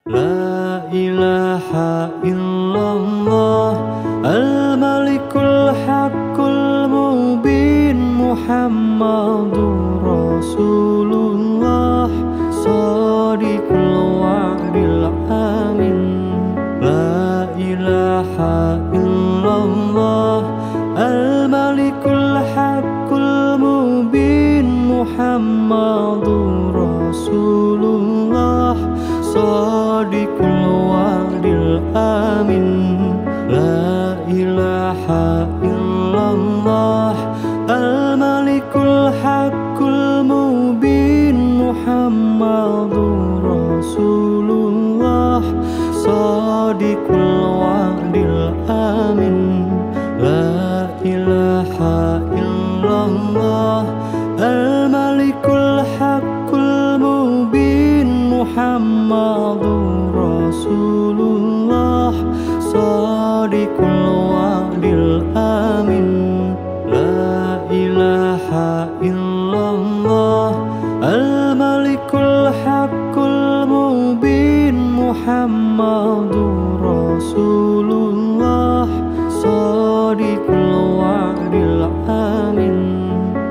La ilaha illallah Al-Malikul Haqqul Mubin Muhammadur Rasulullah Shadiqul wa'dil amin. La ilaha illallah Al-Malikul Haqqul Mubin Muhammadur Rasulullah Shadiqul wa'dil amin. La ilaha illallah Al-Malikul Haqqul Mubin Muhammadur Rasulullah Shadiqul wa'dil amin. La ilaha illallah Al-Malikul Haqqul Mubin Muhammadur Rasulullah Shadiqul wa'dil amin. La ilaha illallah Al-Malikul Haqqul Mubin Muhammadur Rasulullah Shadiqul wa'dil amin.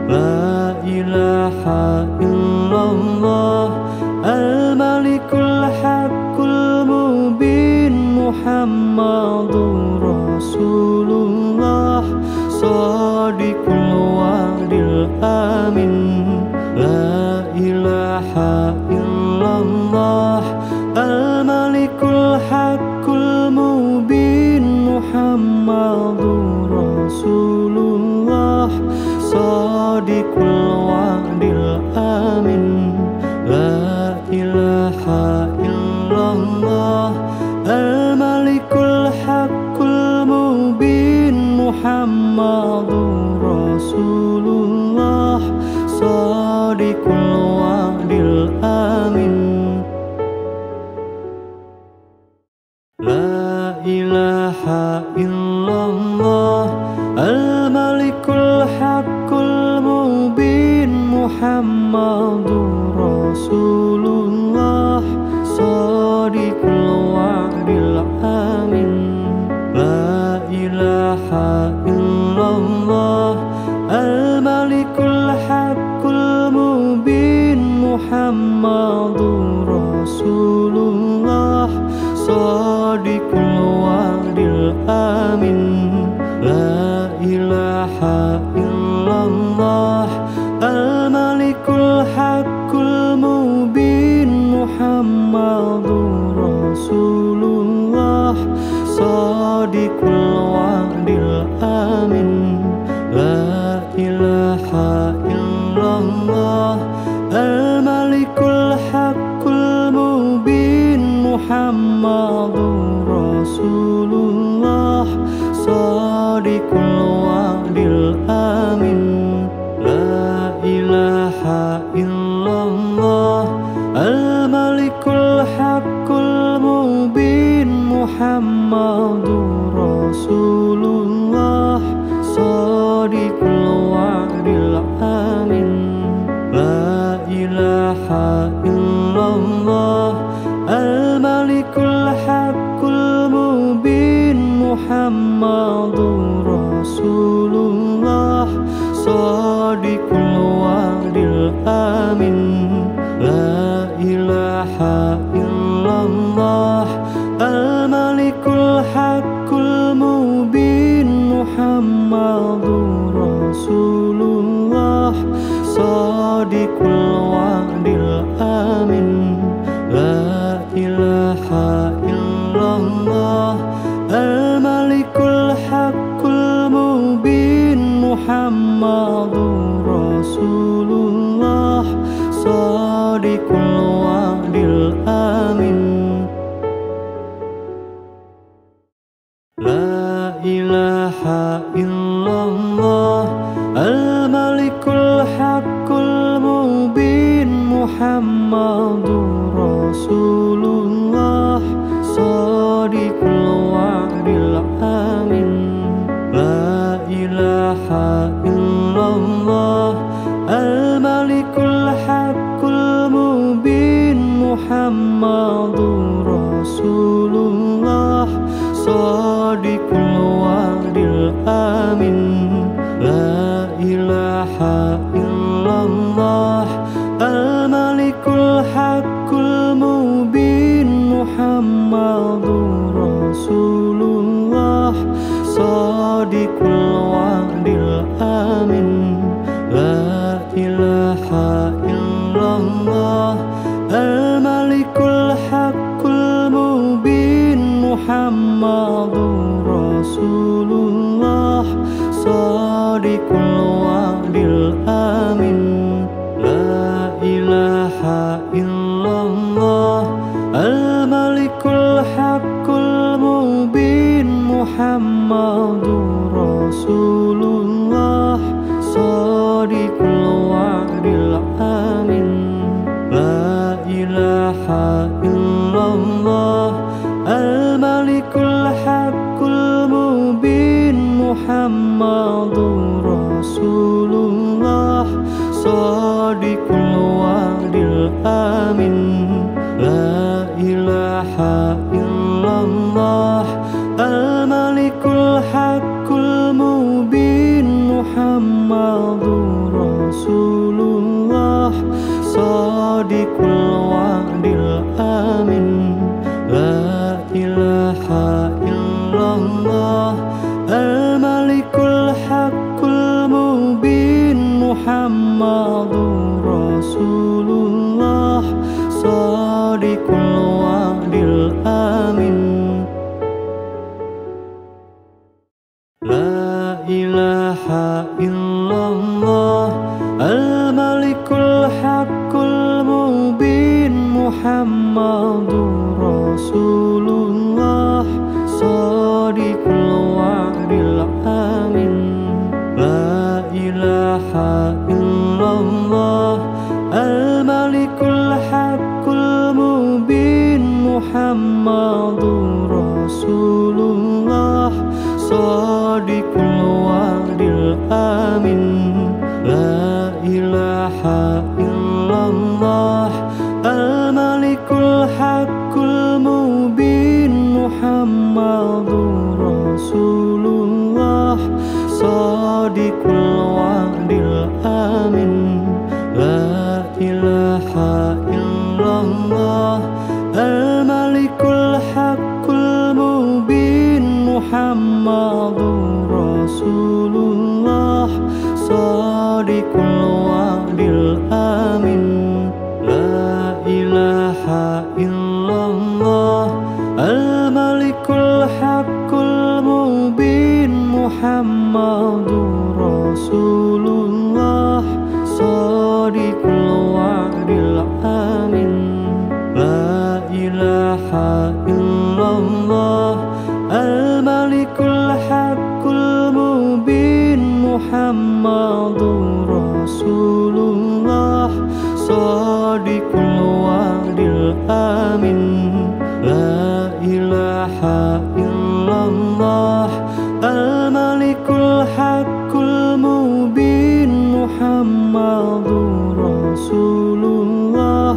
La ilaha illallah Al-Malikul Haqqul Mubin Muhammadur Rasulullah Shadiqul wa'dil amin. La ilaha illallah Al-Malikul Haqqul Mubin Muhammadur Rasulullah Shadiqul wa'dil amin. La ilaha illallah Al-Malikul Haqqul Mubin Muhammadur Rasulullah Shadiqul wa'dil amin. La ilaha illallah Al-Malikul Haqqul Mubin Muhammadur Rasulullah Shadiqul wa'dil amin. La ilaha illallah Al-Malikul Haqqul Mubin Muhammadur Rasulullah Shadiqul wa'dil amin. La ilaha illallah Al-Malikul Haqqul Mubin Muhammadur Rasulullah Shadiqul wa'dil amin. La ilaha illallah Al-Malikul Haqqul Mubin Muhammadur Rasulullah Shadiqul wa'dil amin. La ilaha illallah Al-Malikul Haqqul Mubin Muhammadur Rasulullah Shadiqul wa'dil amin. La ilaha illallah Al-Malikul Haqqul Mubin Muhammadur Rasulullah Shadiqul wa'dil amin. La ilaha illallah Al-Malikul Haqqul Mubin Muhammadur Rasulullah Shadiqul wa'dil amin. La ilaha illallah Al-Malikul Haqqul Mubin Muhammadur Rasulullah Shadiqul wa'dil amin. La ilaha illallah Al-Malikul Haqqul Mubin Muhammadur Rasulullah Rasulullah Shadiqul wa'dil amin. La ilaha illallah al-malikul haqqul mubin Muhammadur Rasulullah Shadiqul wa'dil amin. La ilaha illallah al-malikul haqqul mubin Muhammadur Rasulullah Shadiqul wa'dil amin. La ilaha illallah al-malikul haqqul mubin Muhammadur Rasulullah Shadiqul wa'dil amin. La ilaha illallah al-malikul haqqul mubin Muhammadur Rasulullah Shadiqul wa'dil amin. La ilaha illallah al-malikul haqqul mubin Muhammadur Rasulullah Shadiqul wa'dil amin. La ilaha illallah al-malikul haqqul mubin Muhammadur Rasulullah Shadiqul wa'dil amin. La ilaha illallah al-malikul haqqul mubin Muhammadur Rasulullah Shadiqul wa'dil amin. La ilaha illallah al-malikul haqqul mubin Muhammadur Rasulullah Shadiqul wa'dil amin. La ilaha illallah al-malikul haqqul mubin Muhammadur Rasulullah Shadiqul wa'dil amin. La ilaha illallah al-malikul haqqul mubin Muhammadur Rasulullah Shadiqul wa'dil amin. La ilaha illallah al-malikul haqqul mubin Muhammadur Rasulullah Shadiqul wa'dil amin. La ilaha illallah al-malikul haqqul mubin Muhammadur Rasulullah Shadiqul wa'dil amin. La ilaha illallah al-malikul haqqul mubin Muhammadur Rasulullah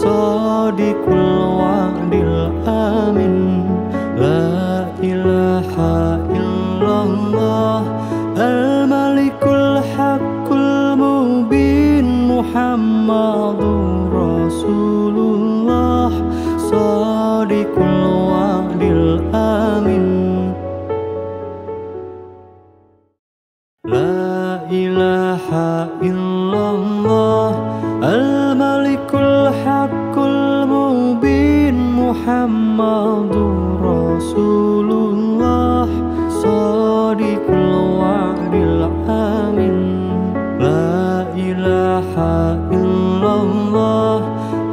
Shadiqul wa'dil amin. La ilaha illallah al-malikul haqqul mubin Muhammadur Rasulullah Shadiqul wa'dil amin. La ilaha illallah al-malikul haqqul mubin Muhammadur Rasulullah Shadiqul wa'dil amin. La ilaha illallah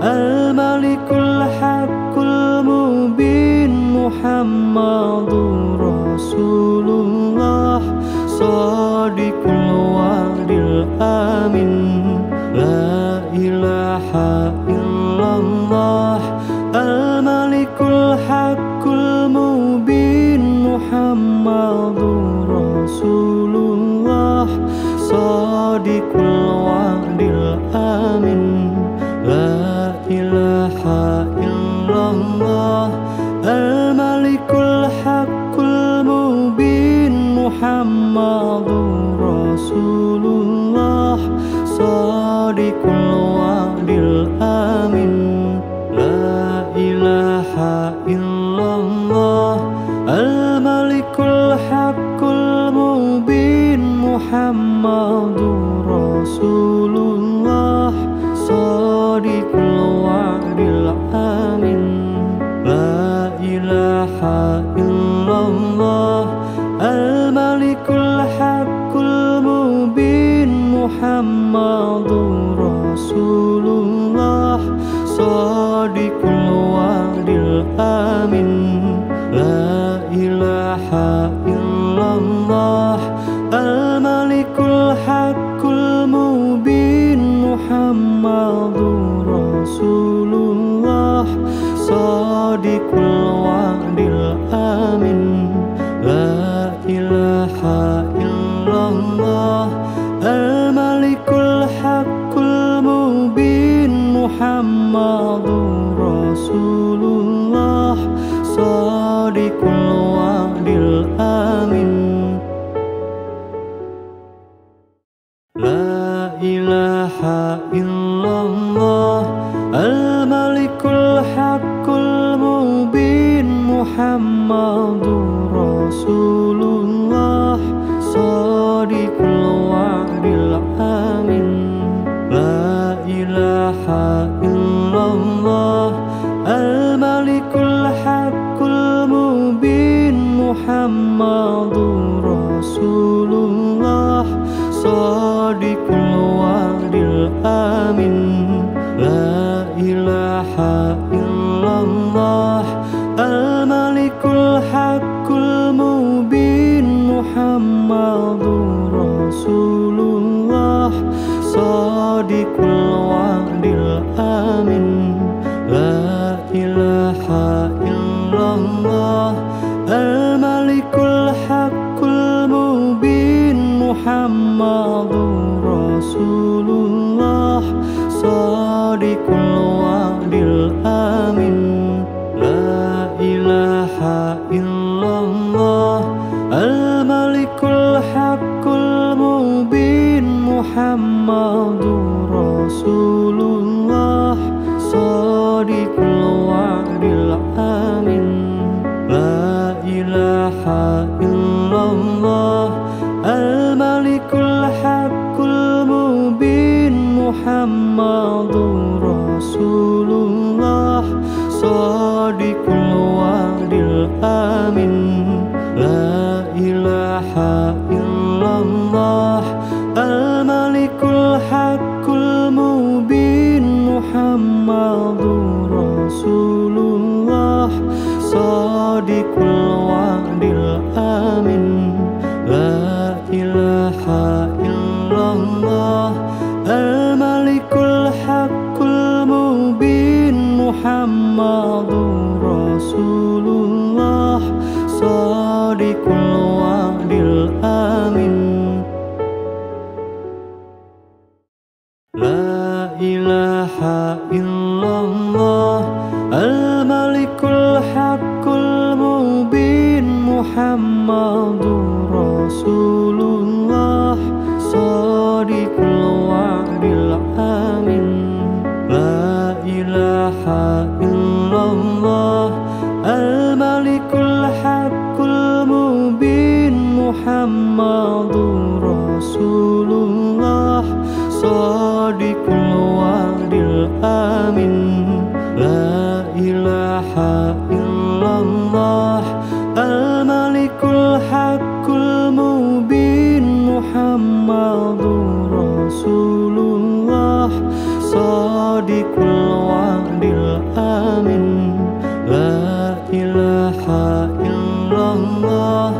al-malikul haqqul mubin Muhammadur Rasulullah Shadiqul wa'dil amin. La ilaha illallah al-malikul haqqul mubin Muhammadur Rasulullah Shadiqul wa'dil amin. La ilaha illallah illallah al-malikul haqqul mubin Muhammadur Rasulullah shadiqul wa'dil amin. La ilaha illallah al-malikul haqqul mubin Muhammadur Rasulullah shadiqul wa'dil amin. La ilaha illallah al-malikul haqqul mubin Muhammadur Rasulullah shadiqul wa'dil amin. La ilaha illallah al-malikul haqqul mubin Muhammadur Rasulullah shadiqul wa'dil amin. La ilaha illallah al-malikul haqqul mubin Muhammadur Rasulullah shadiqul wa'dil amin. La ilaha illallah al-malikul haqqul mubin Muhammadur Rasulullah shadiqul wa'dil amin. La ilaha illallah al-malikul haqqul mubin Muhammadur Rasulullah shadiqul wa'dil amin. La ilaha illallah al-malikul haqqul mubin Muhammadur Rasulullah shadiqul wa'dil amin. La ilaha illallah al-malikul haqqul mubin Muhammadur Rasulullah shadiqul wa'dil amin. La ilaha illallah al-malikul haqqul mubin Muhammadur Rasulullah shadiqul wa'dil amin. La ilaha illallah al-malikul haqqul mubin Muhammadur Rasulullah shadiqul wa'dil amin. La ilaha illallah al-malikul haqqul mubin Muhammadur Rasulullah shadiqul wa'dil amin. La ilaha illallah al-malikul haqqul mubin Muhammadur Rasulullah shadiqul wa'dil amin. La ilaha illallah al-malikul haqqul mubin Muhammadur Rasulullah shadiqul wa'dil amin. La ilaha illallah al-malikul haqqul mubin Muhammadur Rasulullah shadiqul wa'dil amin. La ilaha illallah al-malikul haqqul mubin Muhammadur Rasulullah shadiqul wa'dil amin. La ilaha illallah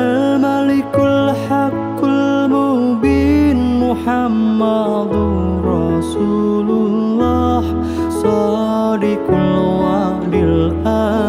al-malikul haqqul mubin Muhammadur Rasulullah shadiqul wa'dil amin.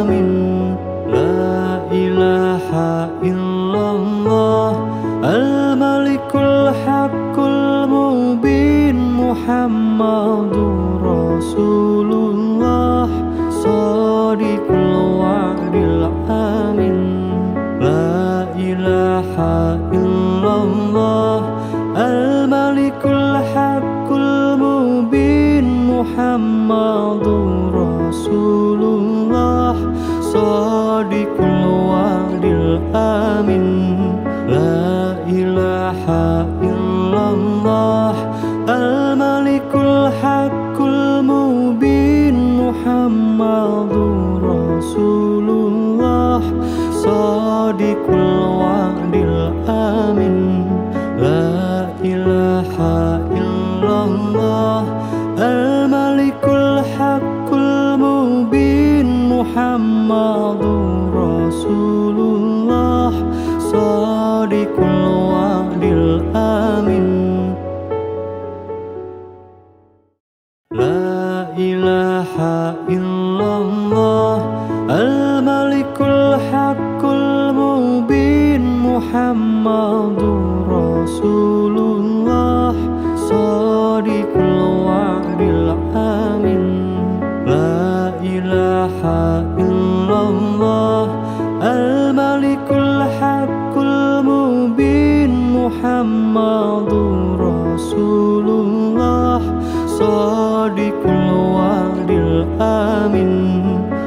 Shadiqul wa'dil amin. La ilaha illallah al-malikul haqqul mubin Muhammadur Rasulullah. Shadiqul wa'dil amin. La ilaha illallah al-malikul haqqul mubin Muhammadur Rasulullah. Shadiqul wa'dil amin. La ilaha illallah al-malikul haqqul mubin Muhammadur Rasulullah. Shadiqul wa'dil amin. La ilaha illallah al-malikul haqqul mubin Muhammadur Rasulullah. Shadiqul wa'dil amin.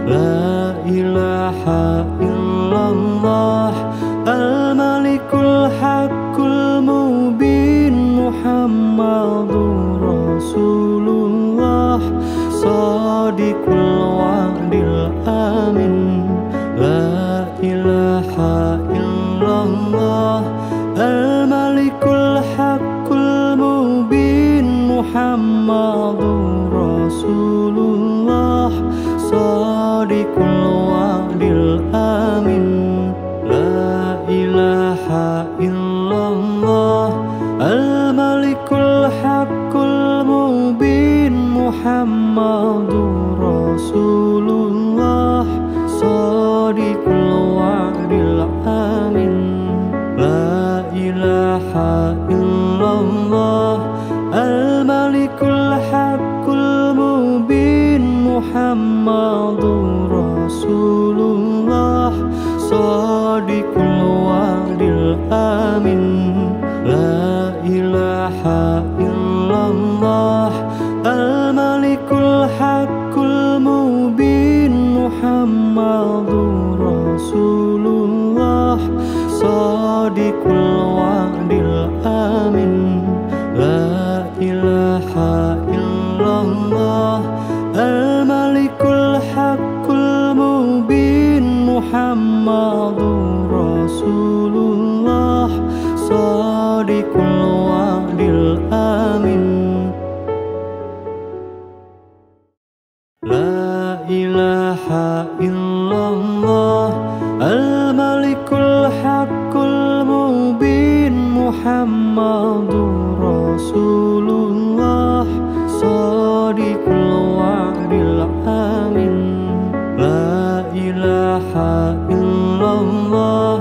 La ilaha illallah al-malikul haqqul mubin Muhammadur Rasulullah. Shadiqul wa'dil amin. La ilaha illallah al-malikul haqqul mubin Muhammadur Rasulullah. Shadiqul wa'dil amin. La ilaha illallah al-malikul haqqul mubin Muhammadur Rasulullah. Shadiqul wa'dil amin. La ilaha illallah al-malikul haqqul mubin Muhammadur Rasulullah. Shadiqul wa'dil amin. La ilaha illallah al-malikul haqqul mubin Muhammadur Rasulullah. Shadiqul wa'dil amin. La ilaha illallah al-malikul haqqul mubin Muhammadur Rasulullah. Shadiqul wa'dil amin. La ilaha illallah al-malikul haqqul mubin Muhammadur Rasulullah. Shadiqul wa'dil amin. La ilaha illallah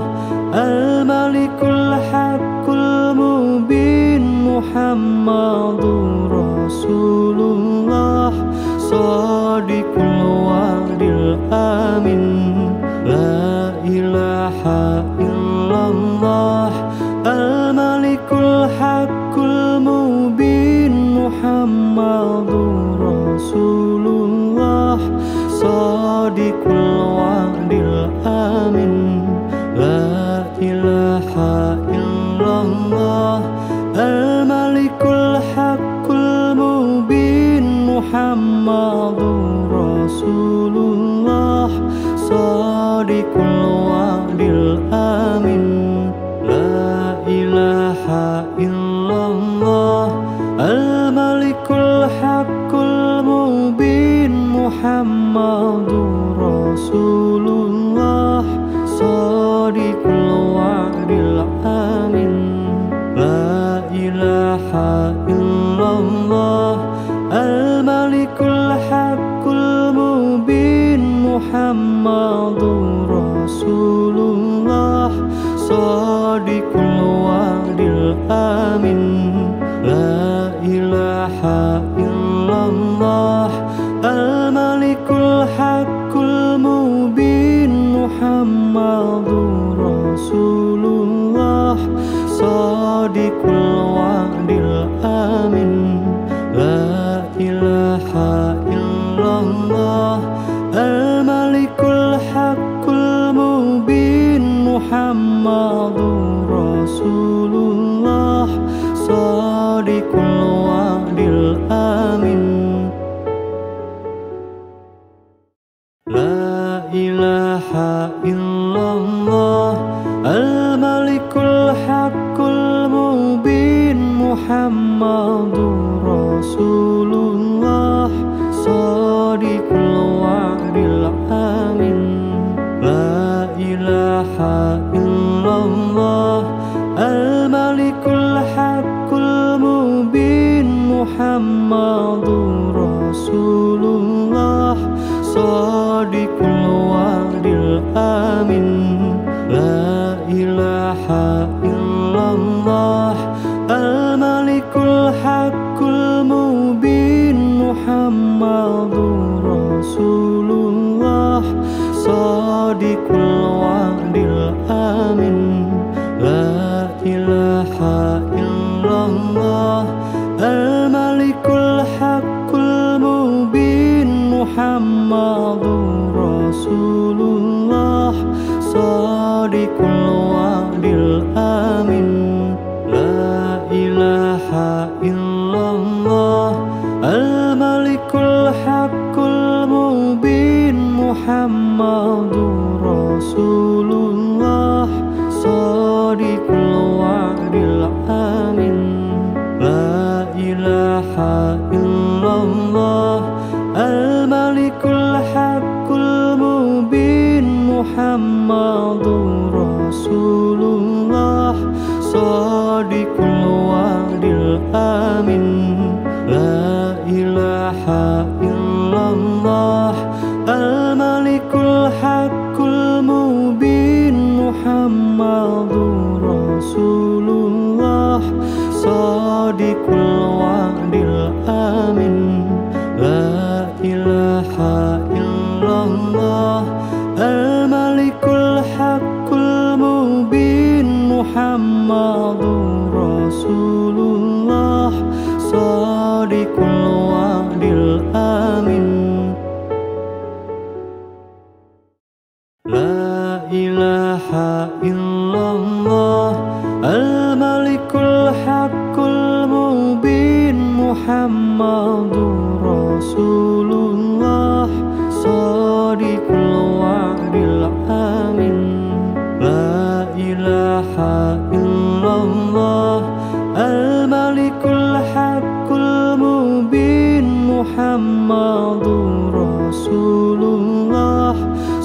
al-malikul haqqul mubin Muhammadur Rasulullah. Shadiqul wa'dil amin. La ilaha illallah al-malikul haqqul mubin Muhammadur Rasulullah. Shadiqul wa'dil amin. La ilaha illallah al-malikul haqqul mubin Muhammadur Rasulullah. Shadiqul wa'dil amin. La ilaha illallah al-malikul haqqul mubin Muhammadur Rasulullah. Shadiqul wa'dil amin. La ilaha illallah al-malikul haqqul mubin Muhammadur Rasulullah. Shadiqul wa'dil amin. La ilaha illallah al-malikul haqqul mubin Muhammadur Rasulullah. Shadiqul wa'dil amin. La ilaha illallah al-malikul haqqul Muhammadur Rasulullah Shadiqul wa'dil amin. La ilaha illallah al-malikul haqqul mubin Muhammadur Rasulullah Shadiqul wa'dil amin. La ilaha illallah al-malikul haqqul mubin Muhammadur Rasulullah Shadiqul wa'dil amin. La ilaha illallah al-malikul haqqul mubin Muhammadur Rasulullah Shadiqul wa'dil amin. La ilaha illallah al-malikul haqqul mubin Muhammadur Rasulullah Shadiqul wa'dil amin. La ilaha illallah al-malikul haqqul mubin Muhammadur Rasulullah Shadiqul wa'dil amin. La ilaha illallah al-malikul haqqul mubin Muhammadur Rasulullah Shadiqul wa'dil amin. La ilaha illallah al-malikul haqqul mubin Muhammadur Rasulullah Shadiqul wa'dil amin. La ilaha illallah al-malikul haqqul mubin Muhammadur Rasulullah Shadiqul wa'dil amin. La ilaha illallah al-malikul haqqul mubin Muhammadur Rasulullah Shadiqul wa'dil amin. La ilaha illallah al-malikul haqqul mubin Muhammadur Rasulullah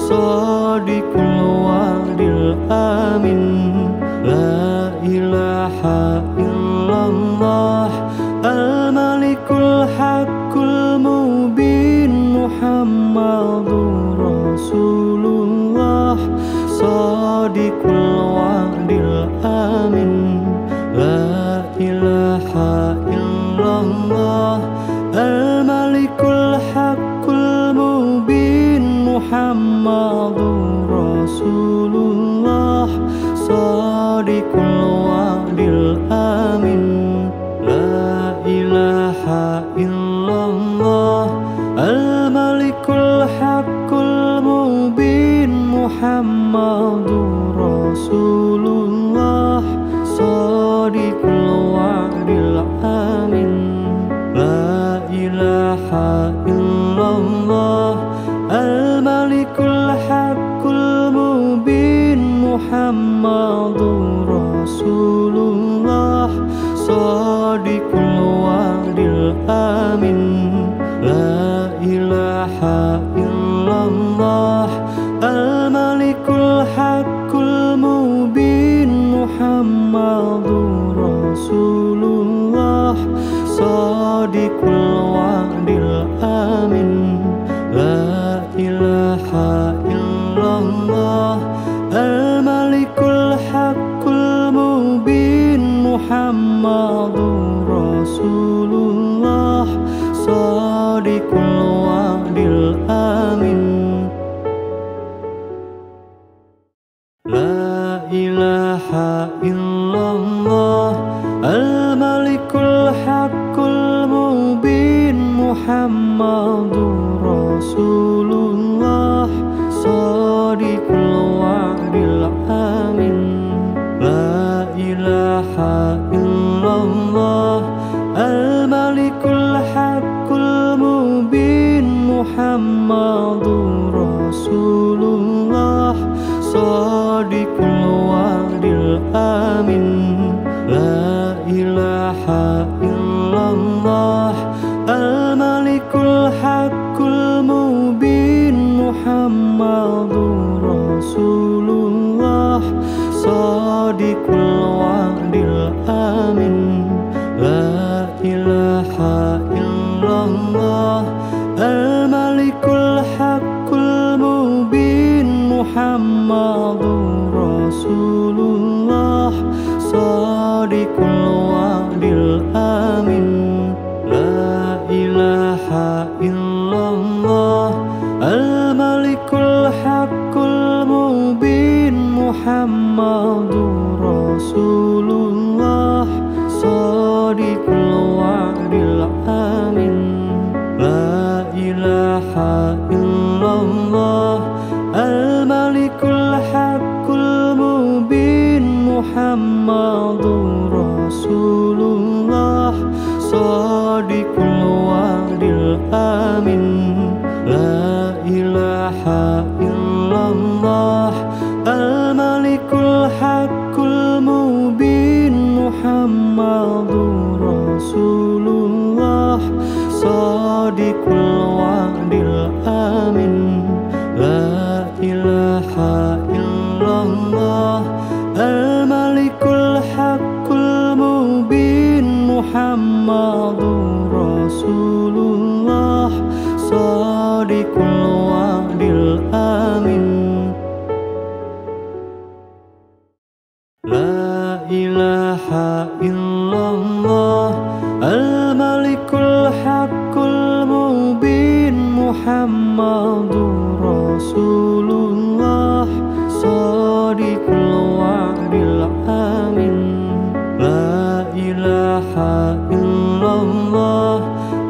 Shadiqul wa'dil amin. La ilaha illallah al-malikul haqqul mubin Muhammadur Rasulullah Shadiqul wa'dil amin. La ilaha illallah al-malikul haqqul mubin Muhammadur Rasulullah Shadiqul wa'dil amin. La ilaha illallah al-malikul haqqul mubin Muhammadur Rasulullah Shadiqul wa'dil amin. La ilaha illallah al-malikul haqqul mubin Muhammadur Rasulullah Shadiqul wa'dil amin. La ilaha illallah al-malikul haqqul mubin Muhammadur Rasulullah Shadiqul wa'dil amin. La ilaha illallah al-malikul haqqul mubin Muhammadur Rasulullah Shadiqul wa'dil amin. La ilaha illallah al-malikul haqqul mubin Muhammadur Rasulullah Shadiqul wa'dil amin. Shadiqul wa'dil amin. La ilaha illallah al-malikul haqqul mubin Muhammadur Rasulullah. Shadiqul wa'dil amin. La ilaha illallah al-malikul haqqul mubin Muhammadur Rasulullah. Shadiqul wa'dil amin. La ilaha illallah al-malikul haqqul mubin Muhammadur Rasulullah. Shadiqul wa'dil amin. La ilaha illallah al-malikul haqqul mubin Muhammadur Rasulullah. Shadiqul wa'dil amin. La ilaha illallah al-malikul haqqul mubin Muhammadur Rasulullah. Shadiqul wa'dil amin. La ilaha illallah al-malikul haqqul mubin Muhammadur Rasulullah. Shadiqul wa'dil amin. La ilaha illallah al-malikul haqqul mubin Muhammadur Rasulullah. Shadiqul wa'dil amin. La ilaha illallah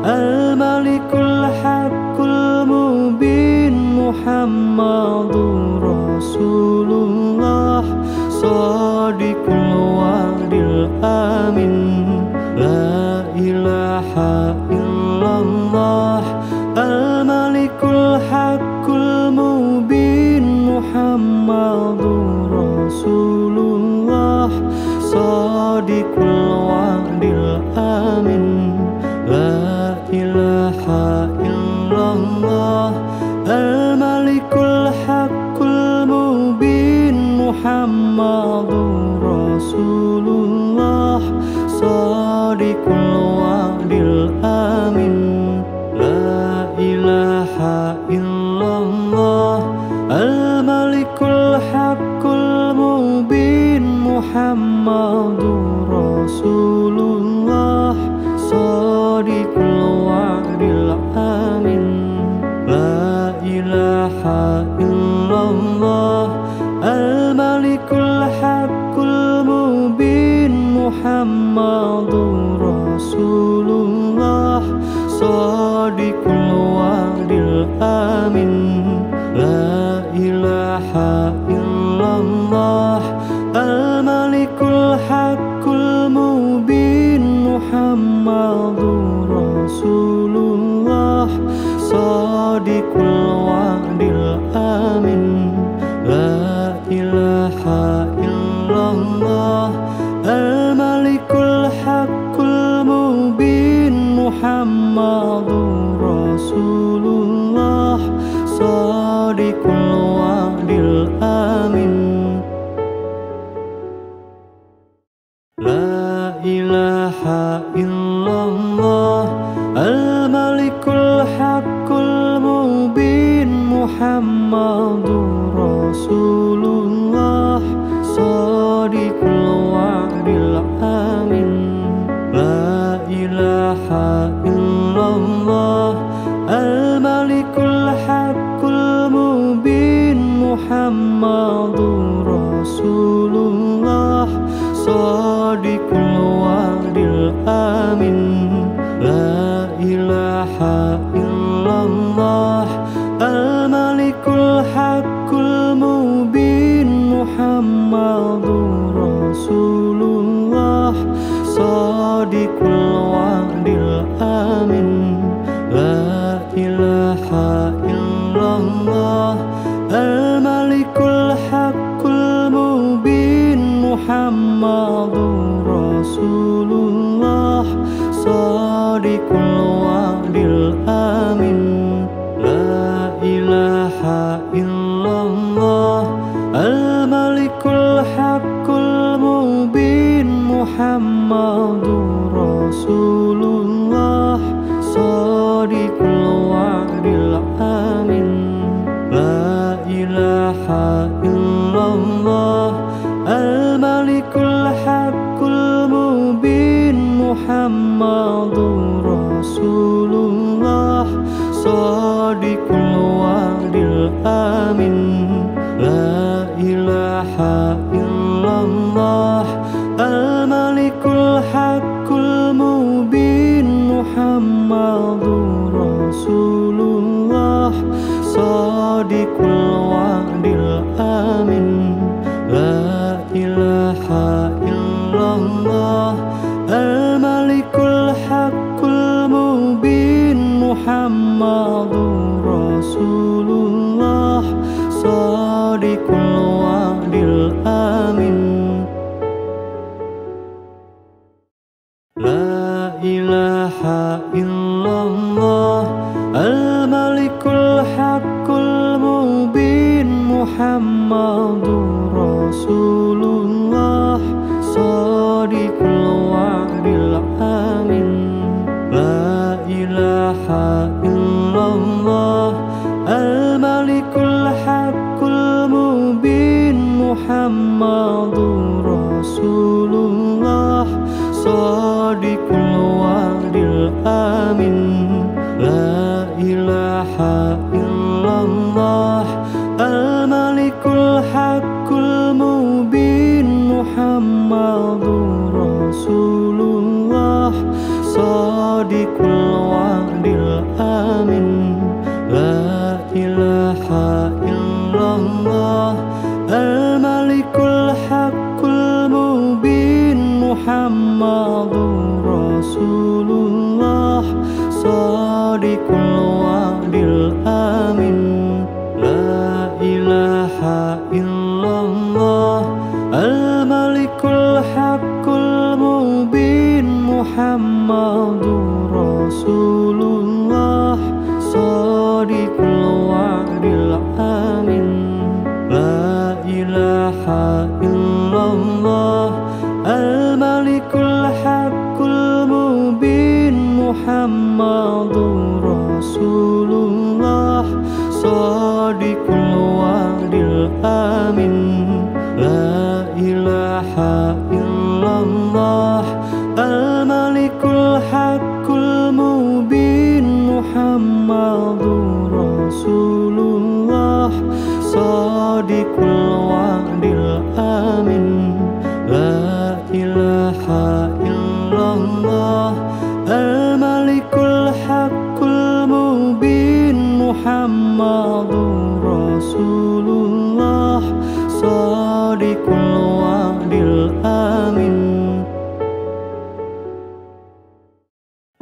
al-malikul haqqul mubin Muhammadur Rasulullah. Shadiqul wa'dil amin. La ilaha illallah al-malikul haqqul mubin Muhammadur Rasulullah. Shadiqul wa'dil amin. La ilaha illallah al-malikul haqqul mubin Muhammadur Rasulullah. Shadiqul wa'dil amin. La ilaha illallah al-malikul haqqul mubin Muhammadur Rasulullah. Shadiqul wa'dil amin. La ilaha illallah al-malikul haqqul mubin Muhammadur Rasulullah. Shadiqul wa'dil amin. La ilaha illallah al-malikul haqqul mubin Muhammadur Rasulullah. Shadiqul wa'dil amin. La ilaha illallah al-malikul haqqul mubin Muhammadur Rasulullah. Shadiqul wa'dil amin. La ilaha illallah al-malikul haqqul mubin Muhammadur Rasulullah. Shadiqul wa'dil amin. La ilaha illallah al-malikul haqqul mubin Muhammadur Rasulullah. Shadiqul wa'dil amin. La ilaha illallah al-malikul haqqul mubin Muhammadur Rasulullah. Shadiqul wa'dil amin. La ilaha illallah al-malikul haqqul Muhammadur Rasulullah Shadiqul wa'dil amin. La ilaha illallah Al-Malikul Haqqul Mubin Muhammadur Rasulullah Shadiqul wa'dil amin. La ilaha illallah Al-Malikul Haqqul Mubin Muhammadur Rasulullah Shadiqul wa'dil amin. La ilaha illallah Al-Malikul Haqqul Mubin Muhammadur Rasulullah Shadiqul wa'dil amin. La ilaha illallah Al-Malikul Haqqul Mubin Muhammadur Rasulullah Shadiqul wa'dil amin. La ilaha illallah Al-Malikul Haqqul Mubin Muhammadur Rasulullah Shadiqul wa'dil amin. La ilaha illallah Al-Malikul Haqqul Mubin Muhammadur Rasulullah Shadiqul wa'dil amin. La ilaha illallah Al-Malikul Haqqul Mubin Muhammadur Rasulullah Shadiqul wa'dil amin. La ilaha illallah Al-Malikul Haqqul Mubin Muhammadur Rasulullah Shadiqul wa'dil amin. La ilaha illallah Al-Malikul Haqqul Mubin Muhammadur Rasulullah Shadiqul wa'dil amin. La ilaha illallah Al-Malikul Haqqul Mubin Muhammadur Rasulullah Shadiqul wa'dil amin. La ilaha illallah Al-Malikul Haqqul Mubin Muhammadur Rasulullah Shadiqul wa'dil amin. La ilaha illallah Al-Malikul Haqqul Mubin Muhammadur Rasulullah Shadiqul wa'dil amin.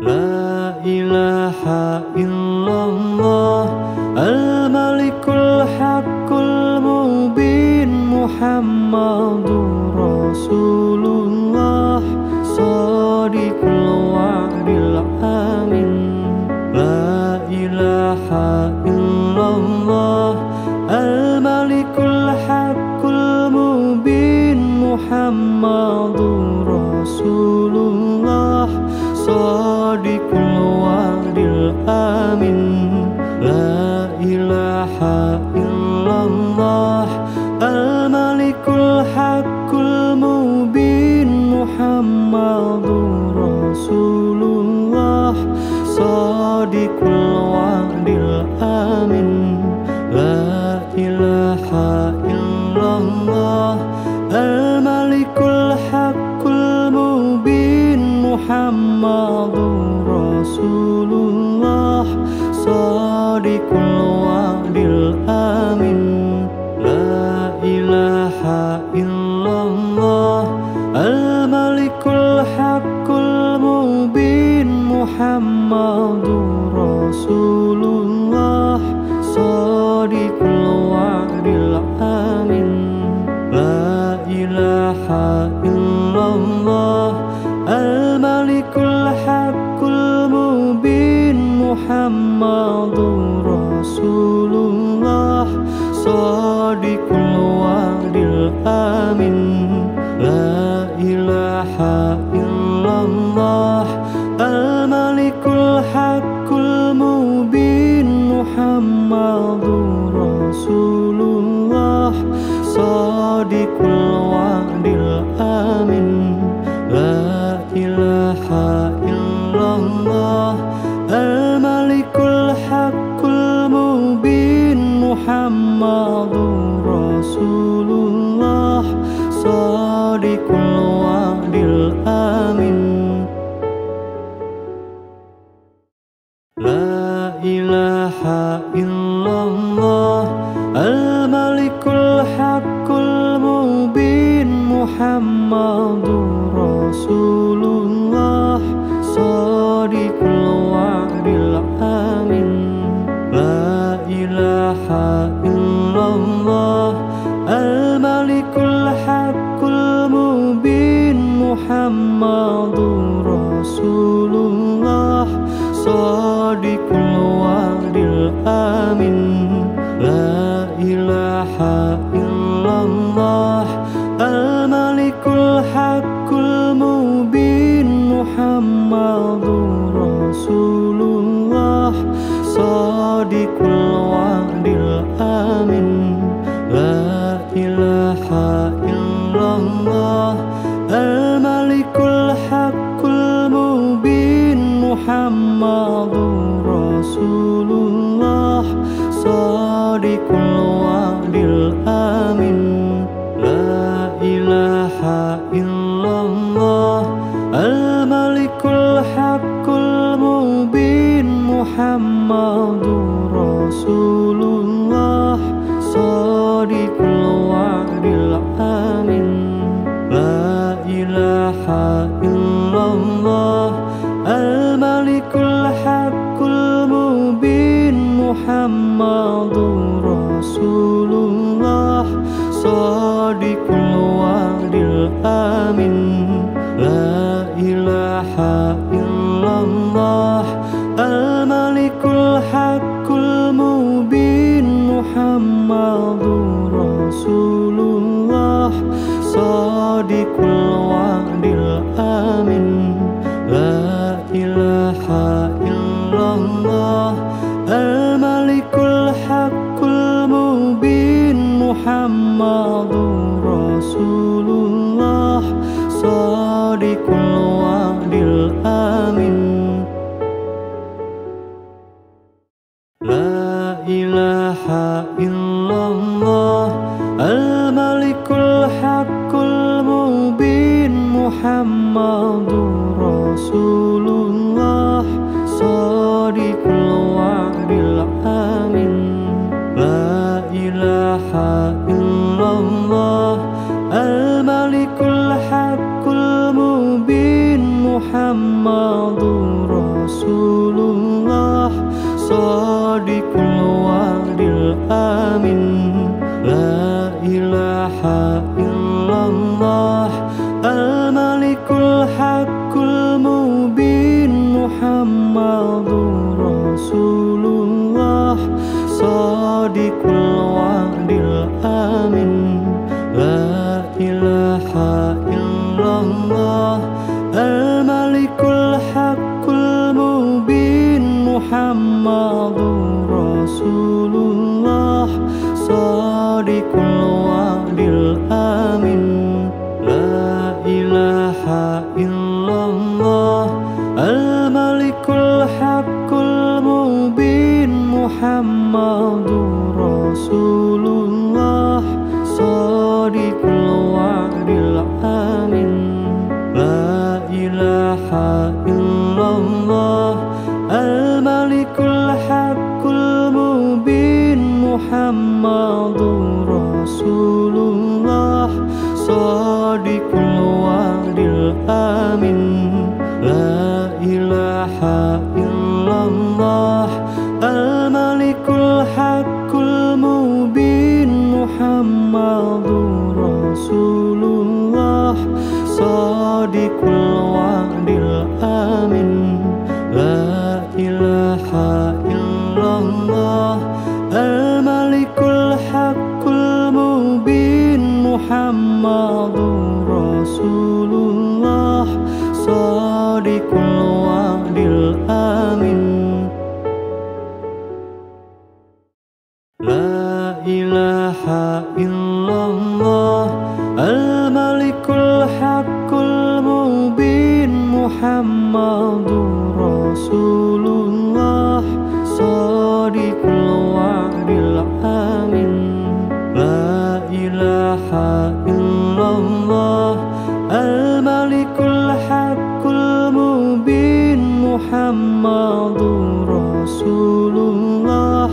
La ilaha illallah Al-Malikul Haqqul Mubin Muhammadur Rasulullah Shadiqul wa'dil amin. La ilaha illallah Al-Malikul Haqqul Mubin Muhammadur Rasulullah Shadiqul wa'dil amin. La ilaha illallah Al-Malikul Haqqul Mubin Muhammadur Rasulullah Shadiqul wa'dil amin. La ilaha illallah Al-Malikul Haqqul Mubin Muhammadur Rasulullah Shadiqul wa'dil amin. La ilaha illallah Al-Malikul Haqqul Mubin Muhammadur Rasulullah Shadiqul wa'dil amin. La ilaha Shadiqul wa'dil amin. La ilaha illallah al-malikul haqqul mubin Muhammadur Rasulullah Shadiqul wa'dil amin. La ilaha illallah al-malikul haqqul mubin Muhammadur Rasulullah Shadiqul wa'dil amin. La ilaha illallah al-malikul haqqul mubin Muhammadur Rasulullah Shadiqul wa'dil amin. La ilaha illallah al-malikul haqqul mubin Muhammadur Rasulullah Shadiqul wa'dil amin. La ilaha illallah al-malikul haqqul mubin Muhammadur Rasulullah Shadiqul wa'dil amin. La ilaha illallah al-malikul haqqul mubin Muhammadur Rasulullah Shadiqul wa'dil amin. La ilaha illallah al-malikul haqqul mubin Muhammadur Rasulullah Shadiqul wa'dil amin. La ilaha illallah al-malikul haqqul mubin Muhammadur Rasulullah Shadiqul wa'dil amin. La ilaha illallah al-malikul haqqul mubin Muhammadur Rasulullah Shadiqul wa'dil amin. La ilaha illallah al-malikul haqqul mubin Muhammadur Rasulullah Shadiqul wa'dil amin. La ilaha illallah al-malikul haqqul mubin Muhammadur Rasulullah Shadiqul wa'dil amin. La ilaha illallah al-malikul haqqul mubin Muhammadur Rasulullah Shadiqul wa'dil amin. La ilaha illallah al-malikul haqqul mubin Muhammadur Rasulullah Shadiqul wa'dil amin. La ilaha illallah al-malikul haqqul mubin Muhammadur Rasulullah Shadiqul wa'dil amin. La ilaha illallah al-malikul haqqul mubin Muhammadur Rasulullah Shadiqul wa'dil amin. La ilaha illallah al-malikul haqqul mubin Muhammadur Rasulullah Shadiqul wa'dil amin. La ilaha illallah al-malikul haqqul mubin Muhammadur Rasulullah Shadiqul wa'dil amin. La ilaha illallah al-malikul haqqul Muhammadur Rasulullah Shadiqul wa'dil amin. La ilaha illallah al-malikul haqqul mubin Muhammadur Rasulullah Shadiqul wa'dil amin. La ilaha illallah al-malikul haqqul mubin Muhammadur Rasulullah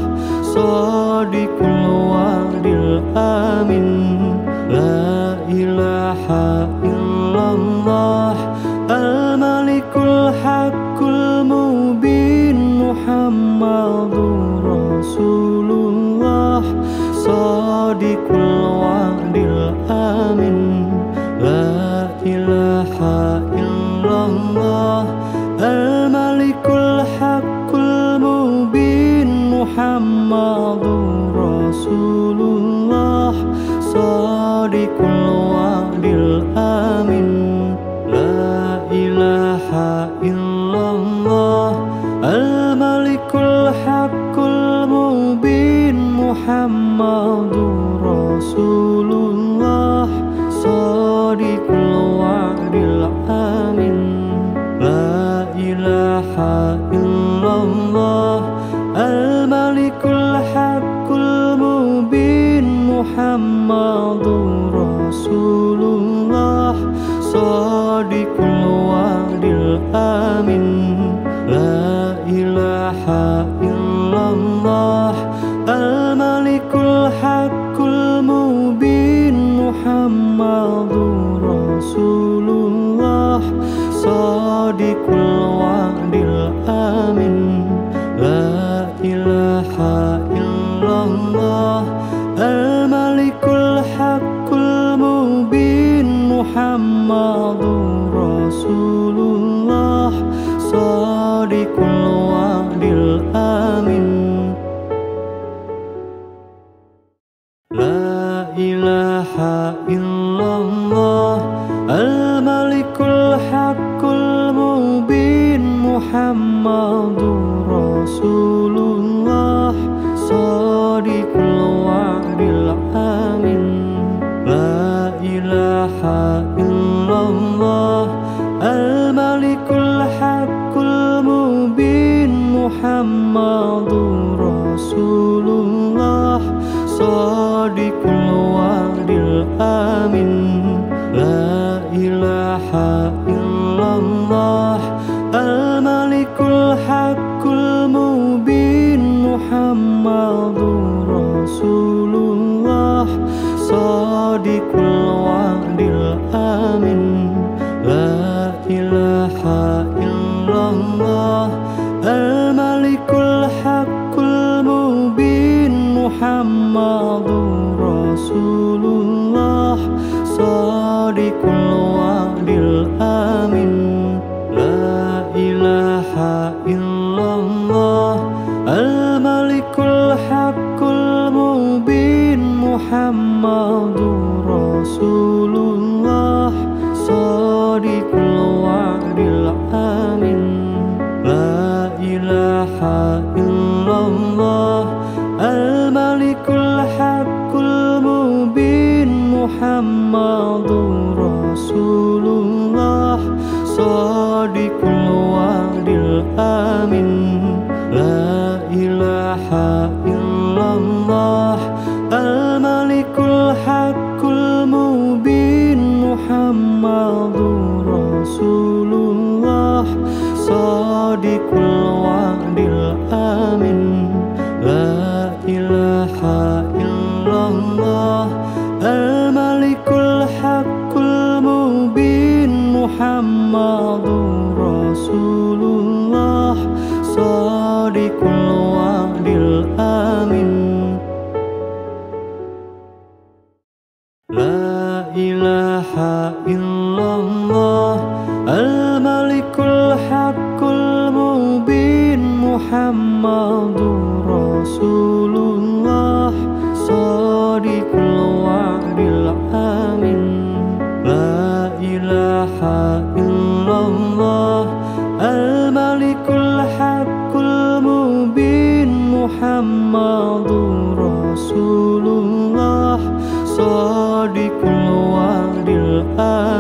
Shadiqul wa'dil amin. La ilaha illallah al-malikul haqqul mubin Muhammadur Rasulullah Shadiqul wa'dil amin. La ilaha illallah al-malikul haqqul mubin Muhammadur Rasulullah Shadiqul wa'dil amin. La ilaha illallah al-malikul haqqul mubin Muhammadur Rasulullah Shadiqul wa'dil amin. La ilaha illallah al-malikul haqqul mubin Muhammadur Rasulullah Shadiqul wa'dil amin. La ilaha illallah al-malikul haqqul mubin Muhammadur Rasulullah Shadiqul wa'dil amin. La ilaha illallah al-malikul haqqul mubin Muhammadur Rasulullah Shadiqul wa'dil amin. La ilaha illallah al-malikul haqqul mubin Muhammadur Rasulullah Shadiqul wa'dil amin. La ilaha illallah al-malikul haqqul mubin Muhammadur Rasulullah Shadiqul wa'dil amin. La ilaha illallah al-malikul haqqul mubin Muhammadur Rasulullah Shadiqul wa'dil amin. La ilaha illallah al-malikul haqqul mubin Muhammadur Rasulullah Shadiqul wa'dil amin. La ilaha illallah al-malikul haqqul mubin Muhammadur Rasulullah Shadiqul wa'dil amin. La ilaha illallah al-malikul haqqul mubin Muhammadur Rasulullah Shadiqul wa'dil amin. La ilaha illallah al-malikul haqqul mubin Muhammadur Rasulullah Shadiqul wa'dil amin. La ilaha illallah al-malikul haqqul mubin Muhammadur Rasulullah Shadiqul wa'dil amin. La ilaha illallah al-malikul haqqul mubin Muhammadur Rasulullah Shadiqul wa'dil amin.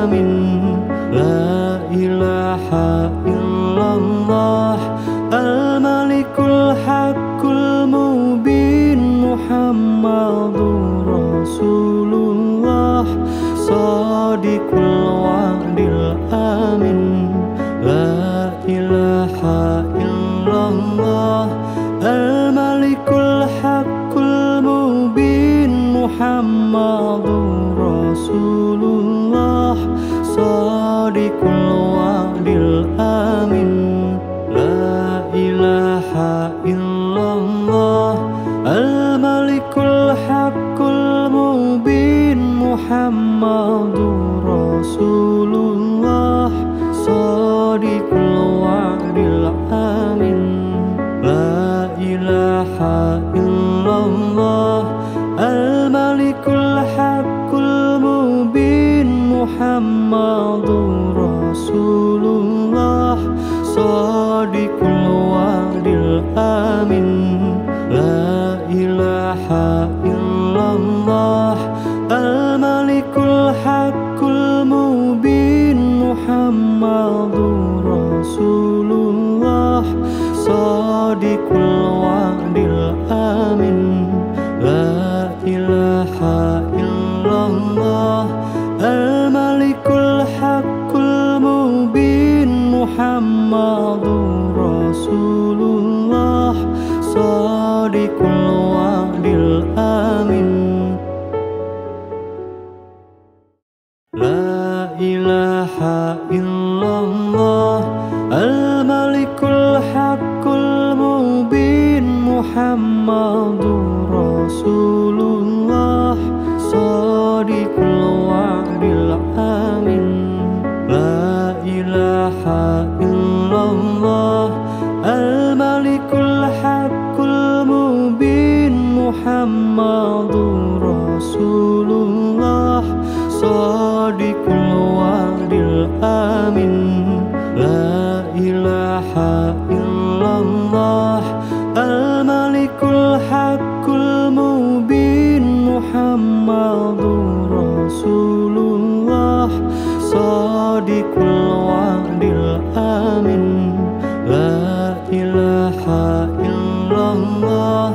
الآمن لا إله إلا الله الملك الحق المبين محمد رسول الله صادق الوعد الآمن لا إله إلا الله الملك الحق المبين محمد رسول الله صادق الوعد الآمن لا إله إلا الله الملك الحق المبين محمد رسول الله صادق الوعد الآمن لا إله إلا الله الملك الحق المبين محمد رسول الله صادق الوعد الآمن لا إله إلا الله الملك الحق المبين محمد رسول الله صادق الوعد الآمن لا إله إلا الله الملك الحق المبين محمد رسول الله صادق الوعد الآمن لا إله إلا الله الملك الحق المبين محمد رسول الله صادق الوعد الآمن لا إله إلا الله الملك الحق المبين محمد رسول الله صادق الوعد الآمن لا إله إلا الله الملك الحق المبين محمد رسول الله صادق الوعد الآمن لا إله إلا الله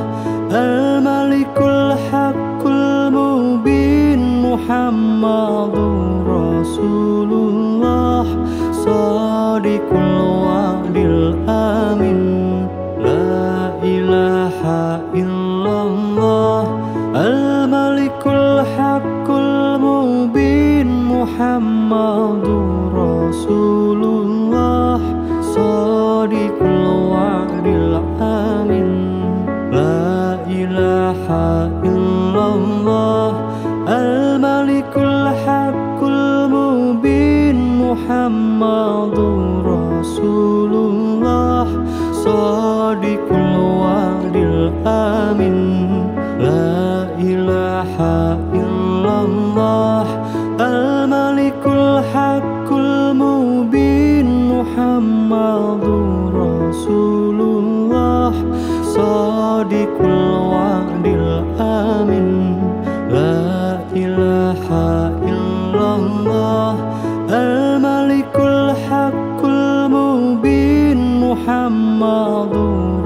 الملك الحق المبين محمد رسول الله صادق الوعد الآمن لا إله إلا الله الملك الحق المبين محمد رسول الله صادق الوعد الآمن لا إله إلا الله الملك الحق المبين محمد رسول الله صادق الوعد الآمن لا إله إلا الله الملك الحق المبين محمد رسول الله صادق الوعد الآمن لا إله إلا الله الملك الحق المبين محمد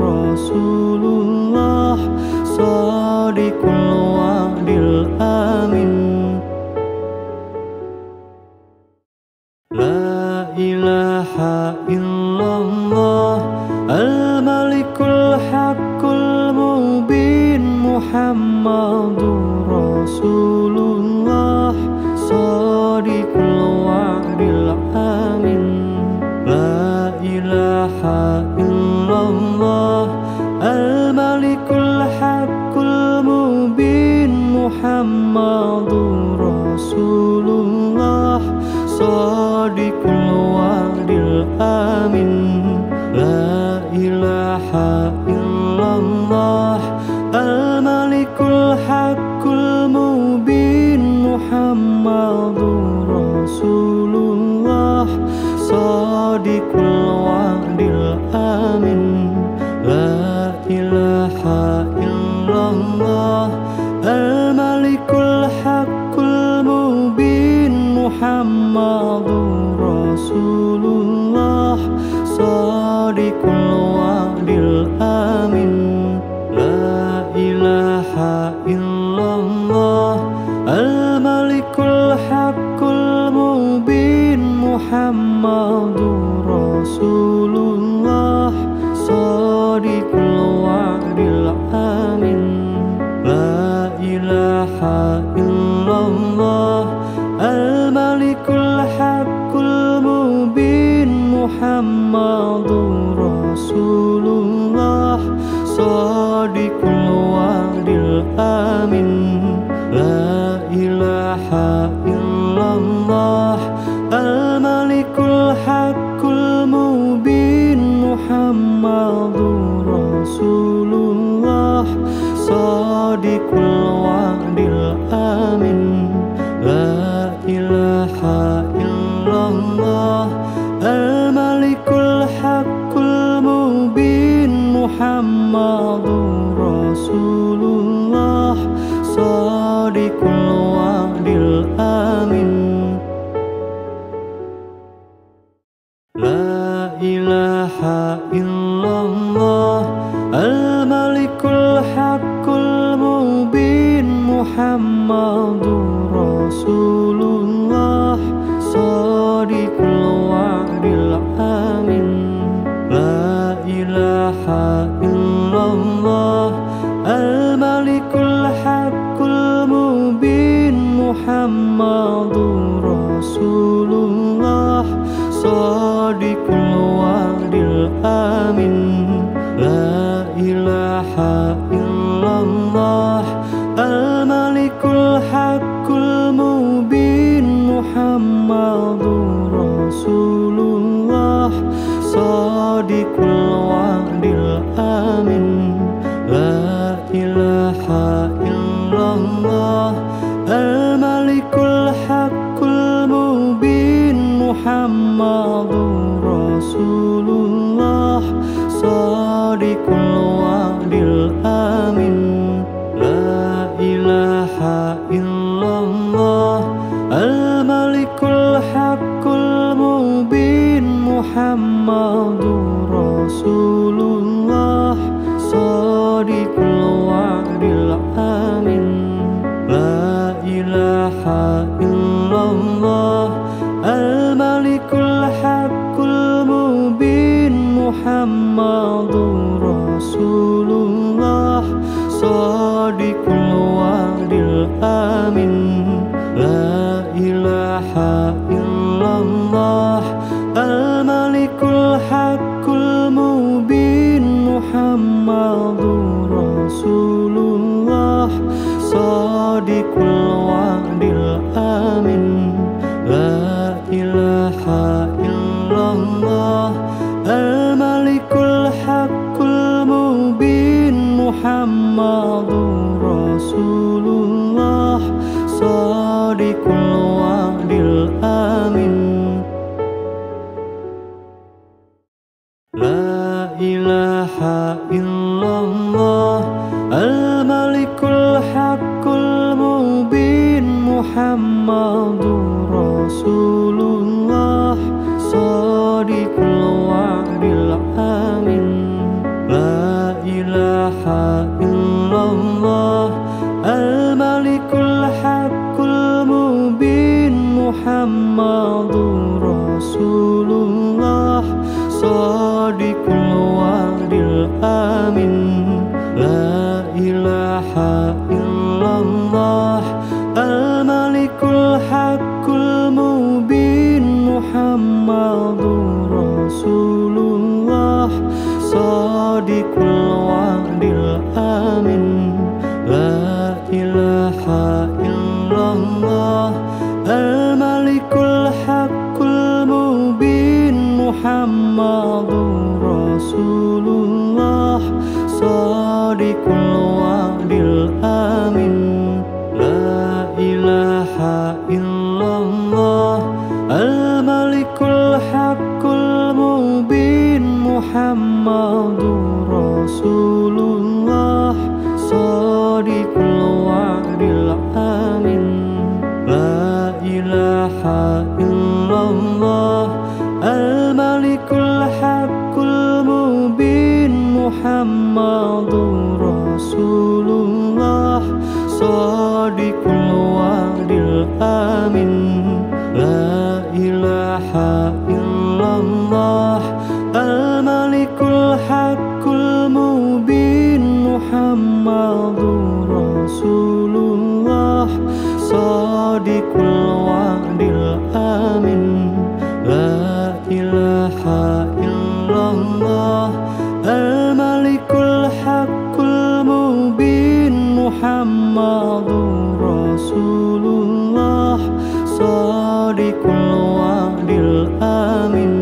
رسول الله صادق الوعد الآمن لا إله إلا الله الملك الحق المبين محمد رسول الله صادق الوعد الآمن لا إله إلا الله الملك الحق المبين محمد رسول الله صادق الوعد الآمن لا إله إلا الله الملك الحق المبين محمد رسول الله صادق الوعد الآمن لا إله إلا الله الملك الحق المبين Muhammadur Rasulullah Shadiqul wa'dil amin. La ilaha illallah Al-Malikul Haqqul Mubin Muhammadur Rasulullah Shadiqul wa'dil amin. La ilaha illallah Al-Malikul Haqqul Mubin Muhammadur Rasulullah Shadiqul wa'dil amin. La ilaha illallah Al-Malikul Haqqul Mubin Muhammadur Rasulullah Shadiqul wa'dil amin. La ilaha illallah Al-Malikul Haqqul Mubin Muhammadur Rasulullah Shadiqul wa'dil amin. La ilaha illallah Al-Malikul Haqqul Mubin Muhammadur Rasulullah Shadiqul wa'dil amin. La ilaha illallah Al-Malikul Haqqul Mubin Muhammadur Rasulullah Shadiqul wa'dil amin. La ilaha illallah Al-Malikul Haqqul Mubin Muhammadur Rasulullah Shadiqul wa'dil amin. La ilaha illallah Al-Malikul Haqqul Mubin Muhammadur Rasulullah Shadiqul wa'dil amin. La ilaha illallah Al-Malikul Haqqul Mubin Muhammadur Rasulullah Shadiqul wa'dil amin. La ilaha illallah Al-Malikul Haqqul Mubin Muhammadur Rasulullah Shadiqul wa'dil amin. La ilaha illallah Al-Malikul Haqqul Mubin Muhammadur Rasulullah Shadiqul wa'dil amin. La ilaha illallah Al-Malikul Haqqul Mubin Muhammadur Rasulullah Shadiqul wa'dil amin. La ilaha illallah Al-Malikul Haqqul Mubin Muhammadur Rasulullah Shadiqul wa'dil amin. La ilaha illallah Al-Malikul Haqqul Mubin Muhammadur Rasulullah Shadiqul wa'dil amin. La ilaha illallah Al-Malikul Haqqul Mubin Muhammadur Rasulullah Shadiqul wa'dil amin. La ilaha illallah Al-Malikul Haqqul Mubin Muhammadur Rasulullah Shadiqul wa'dil amin. La ilaha illallah Al-Malikul Haqqul Mubin Muhammadur Rasulullah Shadiqul wa'dil amin. La ilaha Rasulullah Shadiqul wa'dil amin La ilaha illallah Al-Malikul Haqqul Mubin Muhammadur Rasulullah Shadiqul wa'dil amin La ilaha illallah Al-Malikul Haqqul Mubin Muhammadur Rasulullah Shadiqul wa'dil amin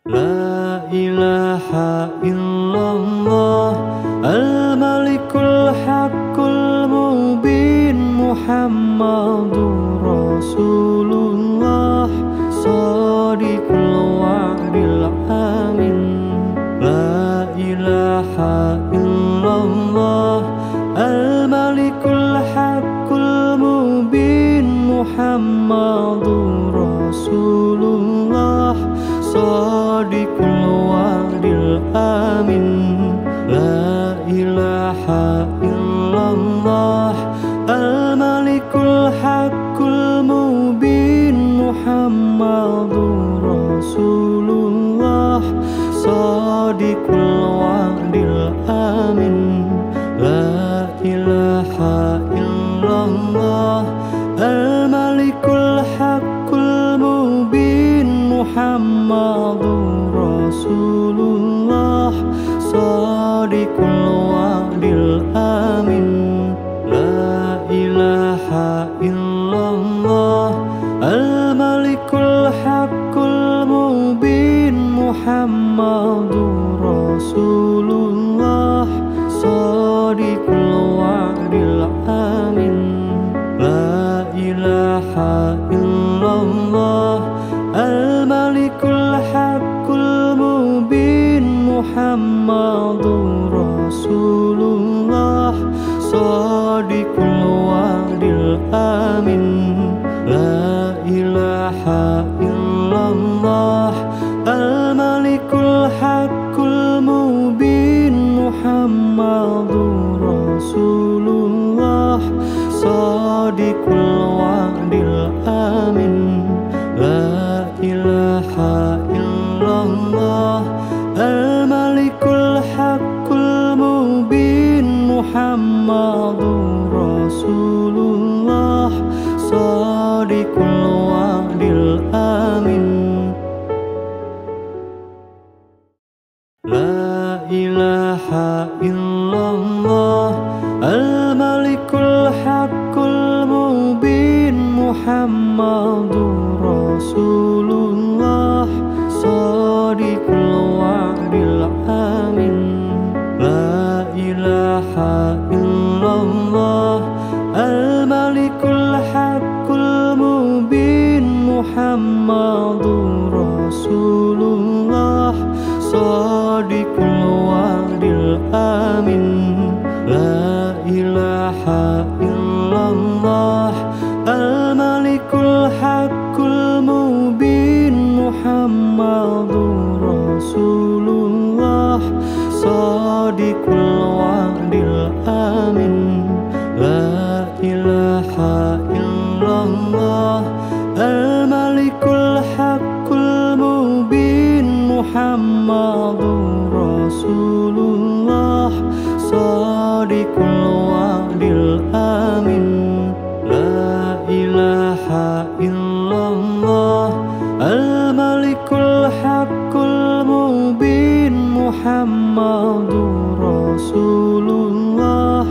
La ilaha illallah Al-Malikul Haqqul Mubin Muhammadur Rasulullah Shadiqul wa'dil amin La ilaha illallah Al-Malikul Haqqul Mubin Muhammadur Rasulullah Shadiqul wa'dil amin La ilaha illallah Al-Malikul Haqqul Mubin Muhammadur Rasulullah Shadiqul wa'dil amin La ilaha illallah Al-Malikul Haqqul Mubin Muhammadur Rasulullah Shadiqul wa'dil amin La ilaha illallah Al-Malikul Haqqul Mubin Muhammadur Rasulullah Shadiqul wa'dil amin La ilaha illallah Al-Malikul Haqqul Mubin Muhammadur Rasulullah Shadiqul wa'dil amin La ilaha illallah Al-Malikul Haqqul Mubin Muhammadur Rasulullah Shadiqul wa'dil amin La ilaha illallah Al-Malikul Haqqul Mubin Muhammadur Rasulullah Shadiqul wa'dil amin La ilaha illallah Al-Malikul Haqqul Mubin Muhammadur Rasulullah Shadiqul wa'dil amin La ilaha illallah Al-Malikul Haqqul Mubin Muhammadur Rasulullah Shadiqul wa'dil amin La ilaha illallah Al-Malikul Haqqul Mubin Muhammadur Rasulullah Shadiqul wa'dil amin La ilaha illallah Al-Malikul Haqqul Mubin Muhammadur Rasulullah Shadiqul wa'dil amin La ilaha illallah Al-Malikul Haqqul Mubin Muhammadur Rasulullah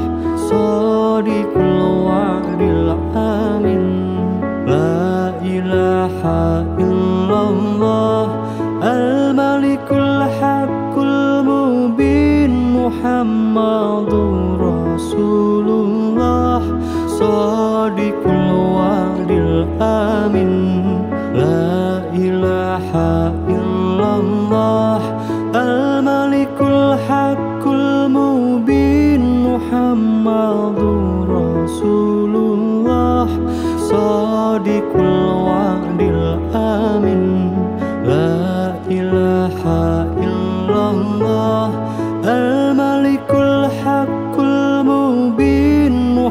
Shadiqul wa'dil amin La ilaha illallah Al-Malikul Haqqul Mubin Muhammadur Rasulullah Shadiqul wa'dil amin La ilaha illallah Al-Malikul Haqqul Mubin Muhammadur Rasulullah Shadiqul wa'dil amin La ilaha illallah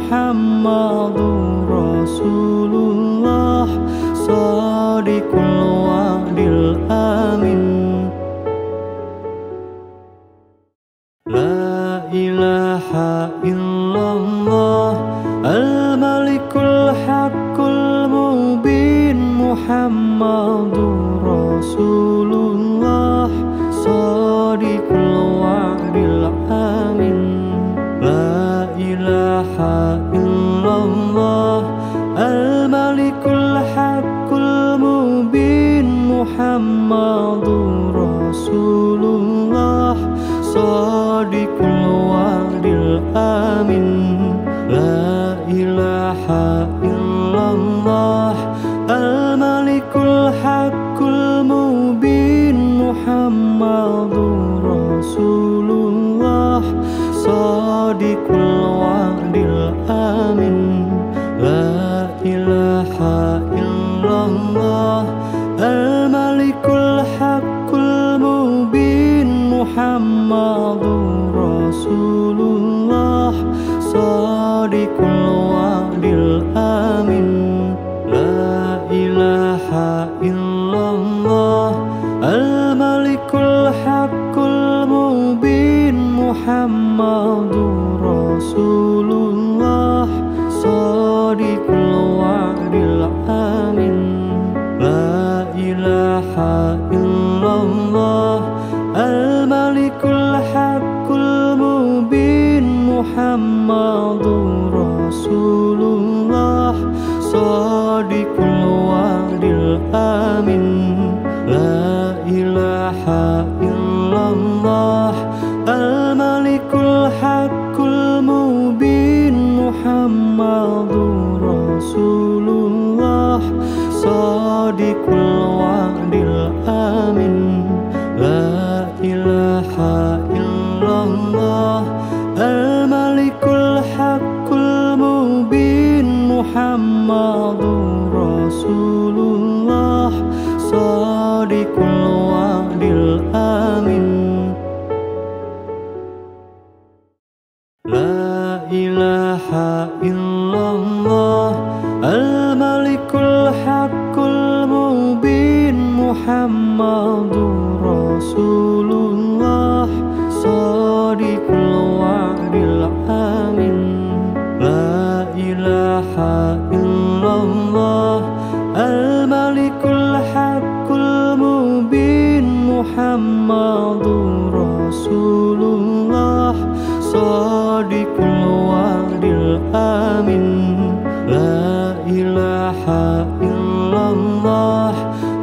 Muhammadur Rasulullah Shadiqul wa'dil amin. La ilaha illallah al-malikul haqqul mubin Muhammadur Rasulullah Shadiqul wa'dil amin. La ilaha illallah al-malikul haqqul mubin Muhammadur Rasulullah Shadiqul wa'dil amin. La ilaha illallah al-malikul haqqul mubin Muhammadur Rasulullah Shadiqul wa'dil amin. La ilaha illallah al-malikul haqqul mubin Muhammadur Rasulullah Shadiqul wa'dil amin. La ilaha illallah al-malikul haqqul mubin Muhammadur Rasulullah Shadiqul wa'dil amin. La ilaha illallah al-malikul haqqul mubin Muhammadur Rasulullah Shadiqul wa'dil amin. La ilaha illallah al-malikul haqqul mubin Muhammadur Rasulullah Shadiqul wa'dil amin. La ilaha illallah al-malikul haqqul mubin Muhammadur Rasulullah Shadiqul wa'dil amin. La ilaha illallah al-malikul haqqul mubin Muhammadur Rasulullah Shadiqul wa'dil amin. La ilaha illallah al-malikul haqqul mubin Muhammadur Rasulullah Shadiqul wa'dil amin. La ilaha illallah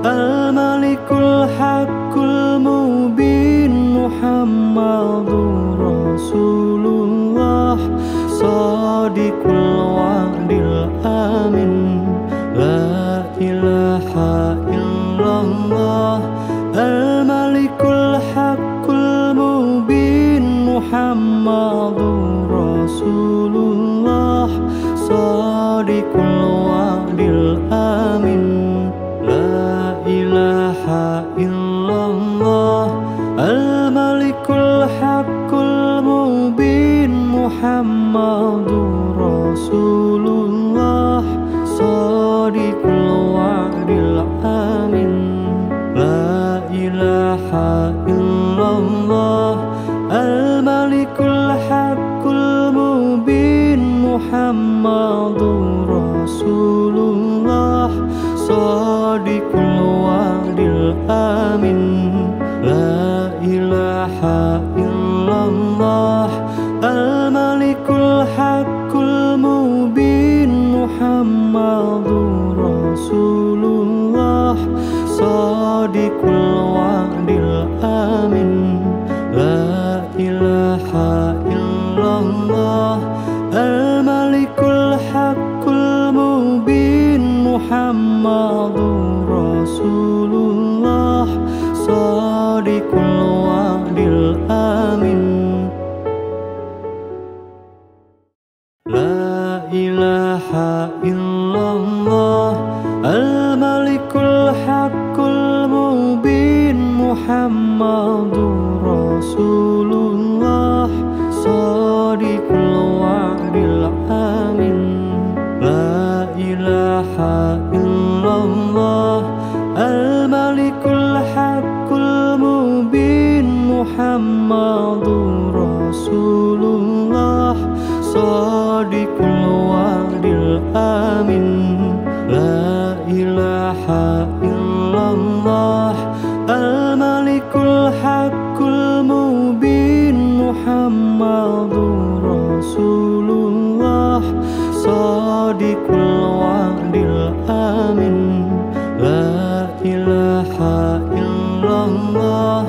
al-malikul haqqul mubin Muhammadur Rasulullah Shadiqul wa'dil amin. La ilaha illallah al-malikul haqqul mubin Muhammadur Rasulullah Shadiqul wa'dil amin. La ilaha illallah al-malikul haqqul mubin Muhammadur Rasulullah Shadiqul wa'dil amin. La ilaha illallah al-malikul haqqul mubin Muhammadur Rasulullah Shadiqul wa'dil amin. La ilaha illallah al-malikul haqqul mubin Muhammadur Rasulullah Shadiqul wa'dil amin. La ilaha illallah al-malikul haqqul mubin Muhammadur Rasulullah Shadiqul wa'dil amin. La ilaha illallah al-malikul haqqul mubin Muhammadur Rasulullah Shadiqul wa'dil amin. الآمن لا إله إلا الله الملك الحق المبين محمد رسول الله صادق الوعد الآمن لا إله إلا الله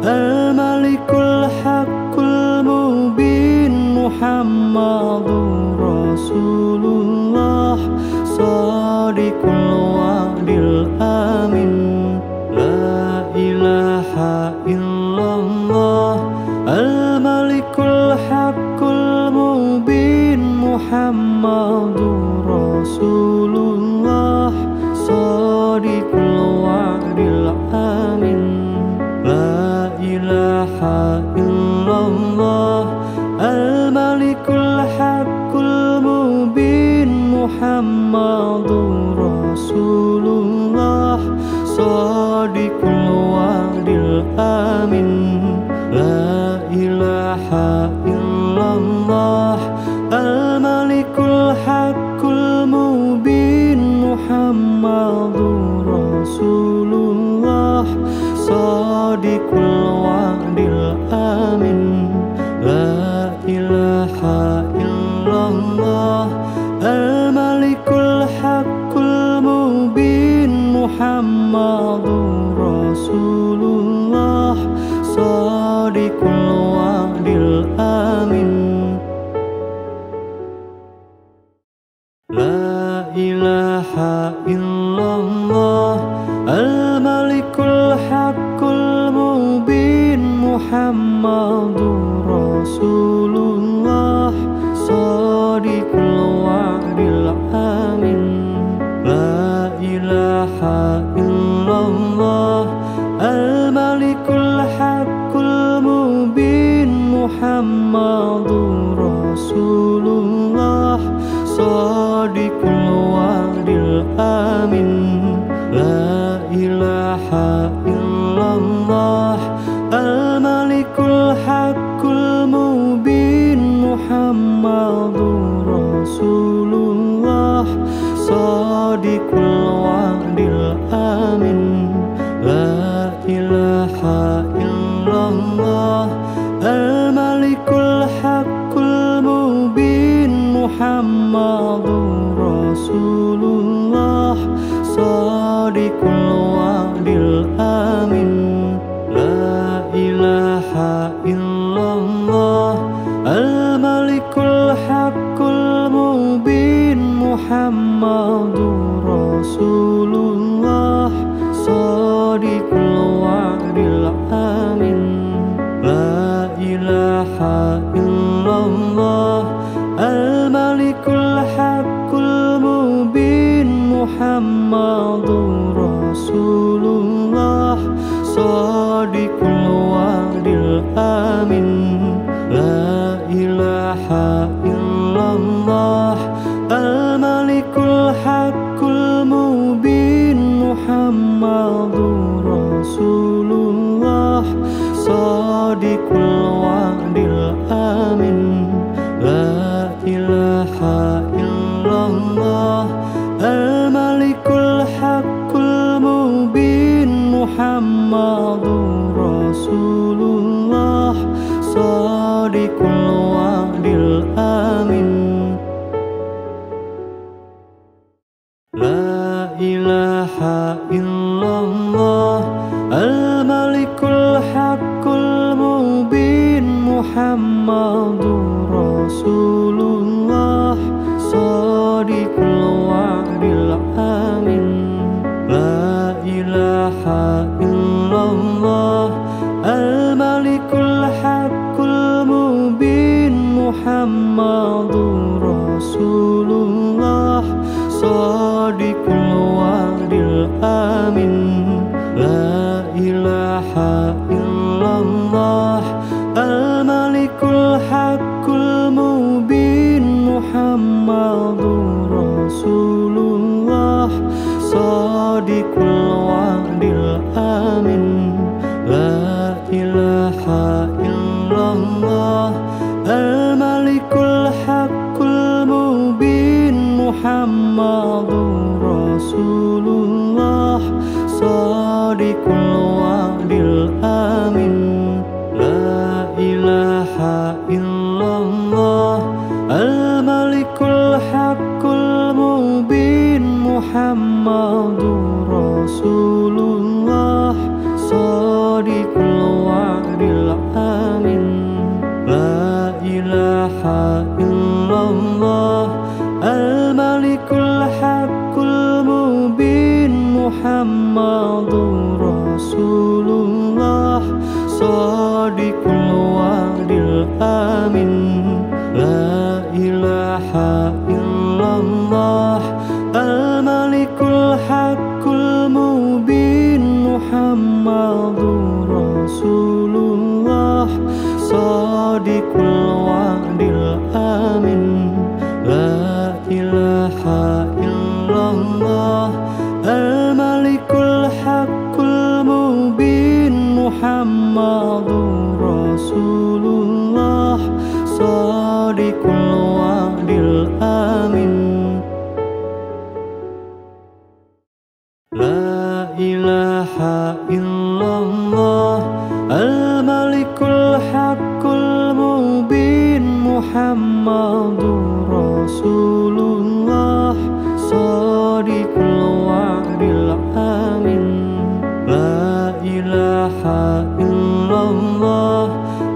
الملك الحق المبين محمد رسول الله صادق الوعد الآمن لا إله إلا الله الملك الحق المبين محمد رسول الله صادق الوعد الآمن لا إله إلا الله الملك الحق المبين محمد رسول الله صادق الوعد الآمن لا إله إلا الله الملك الحق المبين محمد رسول الله صادق الوعد الآمن لا إله إلا الله الملك الحق المبين محمد رسول الله صادق الوعد الآمن لا إله إلا الله الملك الحق المبين محمد رسول الله صادق الوعد الآمن لا إله إلا الله الملك الحق المبين محمد رسول الله صادق الوعد الآمن لا إله إلا الله الملك الحق المبين محمد رسول الله صادق الوعد الآمن لا إله إلا الله الملك الحق المبين محمد رسول الله صادق الوعد الآمن لا إله إلا الله الملك الحق المبين محمد رسول الله صادق الوعد الآمن لا إله إلا الله الملك الحق المبين محمد رسول الله صادق الوعد الآمن لا إله إلا الله الملك الحق المبين محمد رسول الله صادق الوعد الآمن لا إله إلا الله الملك الحق المبين محمد رسول الله صادق الوعد الآمن لا إله إلا الله الملك الحق المبين محمد رسول الله صادق الوعد الآمن لا إله إلا الله الملك الحق المبين محمد رسول الله صادق الوعد الآمن لا إله إلا الله الملك الحق المبين محمد رسول الله صادق الوعد الآمن لا إله إلا الله الملك الحق المبين Muhammadur Rasulullah Shadiqul wa'dil amin. La ilaha illallah al-malikul haqqul mubin Muhammadur Rasulullah Shadiqul wa'dil amin. La ilaha illallah al-malikul haqqul mubin Muhammadur Rasulullah Shadiqul wa'dil amin. La ilaha illallah al-malikul haqqul mubin Muhammadur Rasulullah Shadiqul wa'dil amin. La ilaha illallah al-malikul haqqul mubin Muhammadur Rasulullah Shadiqul wa'dil amin. La ilaha illallah al-malikul haqqul mubin Muhammadur Rasulullah Shadiqul wa'dil amin. La ilaha illallah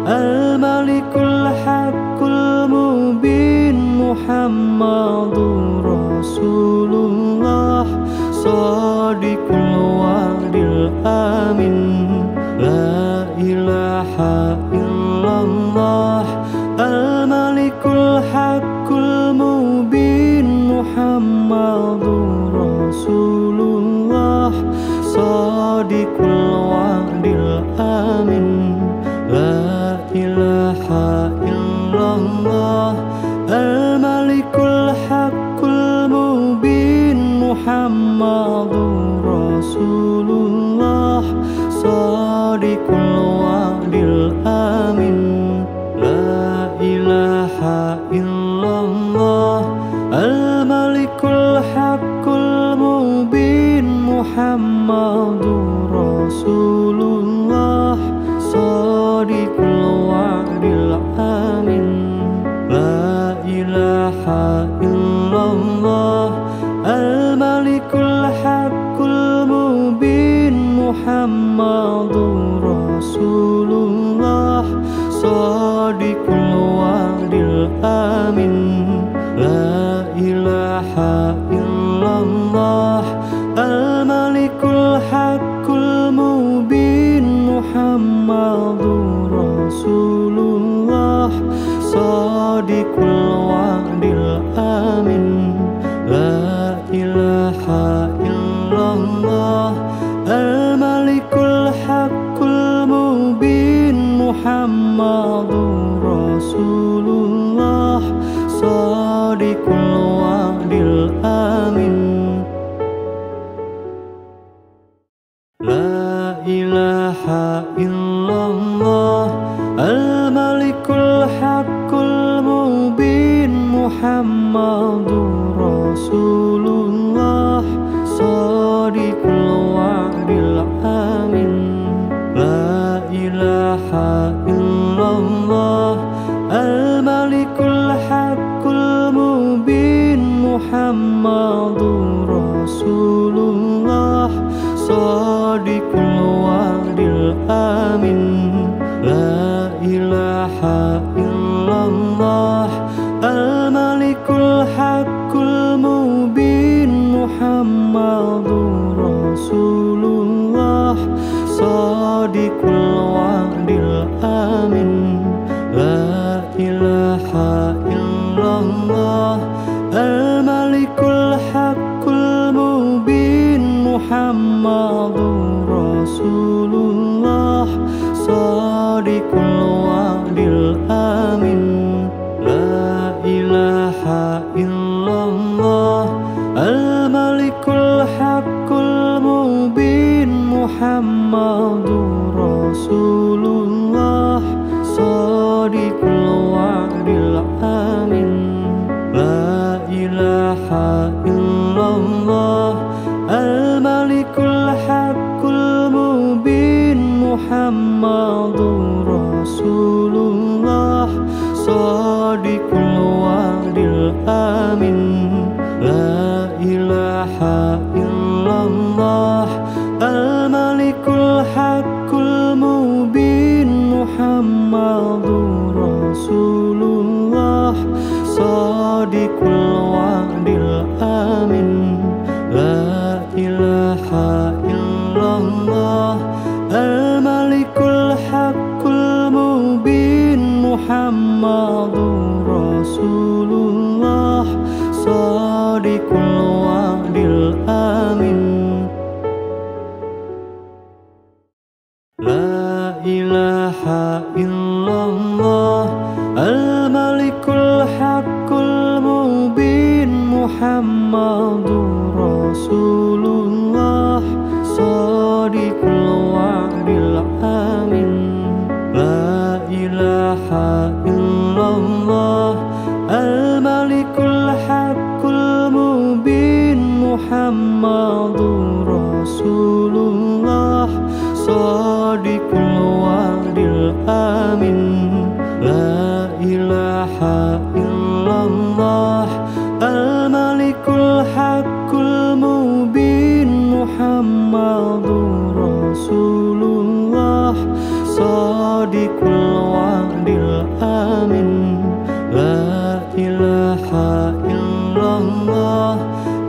al-malikul haqqul mubin Muhammadur Rasulullah Shadiqul wa'dil amin. La ilaha illallah al-malikul haqqul mubin Muhammadur Rasulullah Shadiqul wa'dil amin. La ilaha illallah al-malikul haqqul mubin Muhammadur Rasulullah Shadiqul wa'dil amin. La ilaha illallah al-malikul haqqul mubin Muhammadur Rasulullah Shadiqul wa'dil amin. La ilaha illallah al-malikul haqqul mubin Muhammadur Rasulullah Shadiqul wa'dil amin. La ilaha illallah al-malikul haqqul mubin Muhammadur Rasulullah Shadiqul wa'dil amin. La ilaha illallah al-malikul haqqul mubin Muhammadur Rasulullah Shadiqul wa'dil amin. La ilaha illallah al-malikul haqqul mubin Muhammadur Rasulullah Shadiqul wa'dil amin. La ilaha illallah al-malikul haqqul mubin Muhammadur Rasulullah Shadiqul wa'dil amin. La ilaha illallah al-malikul haqqul mubin Muhammadur Rasulullah Shadiqul wa'dil amin. La ilaha illallah al-malikul haqqul mubin Muhammadur Rasulullah Shadiqul wa'dil amin. La ilaha illallah al-malikul haqqul mubin Muhammadur Rasulullah Shadiqul wa'dil amin. La ilaha illallah al-malikul haqqul mubin Muhammadur Rasulullah shadiqul wa'dil amin. La ilaha illallah al-malikul haqqul mubin Muhammadur Rasulullah shadiqul wa'dil amin. La ilaha illallah al-malikul haqqul mubin Muhammadur Rasulullah shadiqul wa'dil amin. La ilaha illallah al-malikul haqqul mubin Muhammadur Rasulullah shadiqul wa'dil amin. La ilaha illallah al-malikul haqqul mubin Muhammadur Rasulullah shadiqul wa'dil amin. La ilaha illallah al-malikul haqqul mubin Muhammadur Rasulullah shadiqul wa'dil amin. La ilaha illallah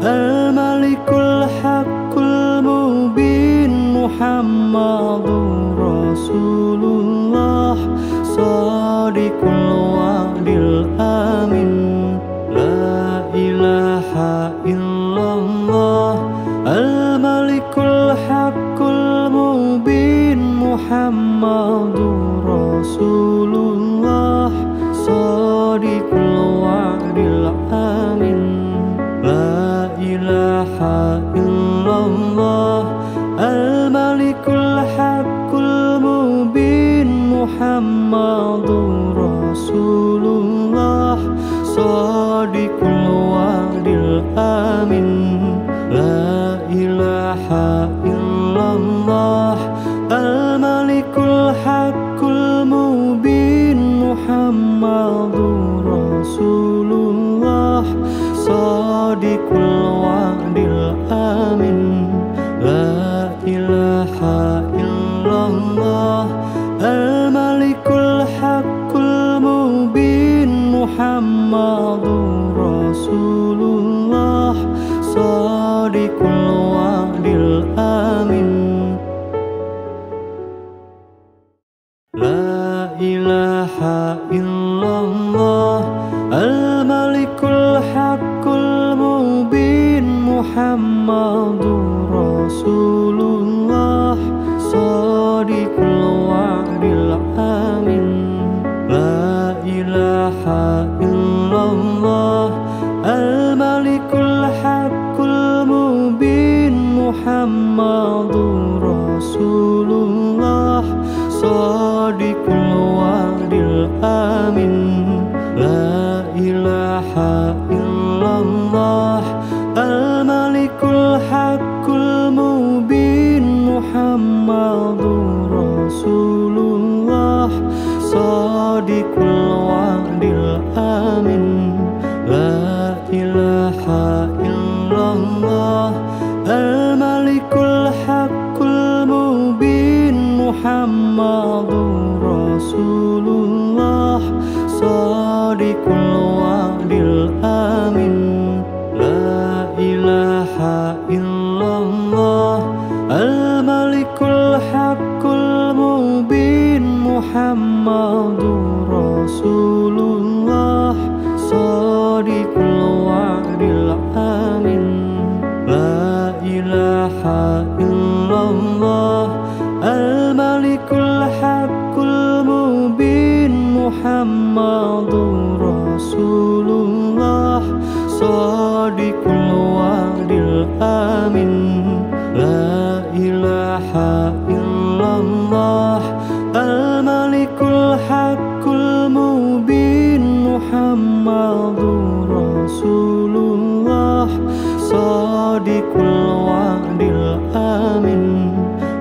al-malikul haqqul mubin Muhammadur Rasulullah shadiqul wa'dil amin. La ilaha illallah al-malikul haqqul mubin Muhammadur Rasulullah shadiqul wa'dil amin. La ilaha illallah al-malikul haqqul mubin Muhammadur Rasulullah shadiqul wa'dil amin. La ilaha illallah al-malikul haqqul mubin Muhammadur Rasulullah shadiqul wa'dil amin. La ilaha illallah al-malikul haqqul mubin Muhammadur Rasulullah shadiqul wa'dil amin. La ilaha illallah al-malikul haqqul mubin Muhammadur Rasulullah shadiqul wa'dil amin. La ilaha illallah al-malikul haqqul mubin Muhammadur Rasulullah shadiqul wa'dil amin. La ilaha illallah al-malikul haqqul mubin Muhammadur Rasulullah shadiqul wa'dil amin. La ilaha illallah al-malikul haqqul mubin Muhammadur Rasulullah shadiqul wa'dil amin. La ilaha illallah al-malikul haqqul mubin Muhammadur Rasulullah shadiqul wa'dil amin. La ilaha illallah al-malikul haqqul mubin Muhammadur Rasulullah shadiqul wa'dil amin. La ilaha illallah al-malikul haqqul mubin Muhammadur Rasulullah Shadiqul wa'dil amin.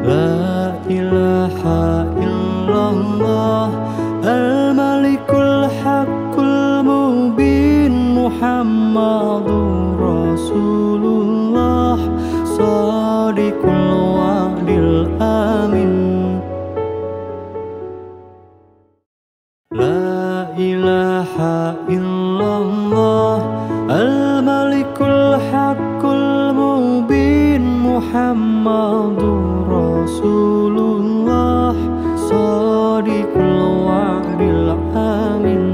La ilaha illallah al-malikul haqqul mubin Muhammadur Rasulullah Shadiqul wa'dil amin. La ilaha illallah al-malikul haqqul mubin Muhammadur Rasulullah Shadiqul wa'dil amin.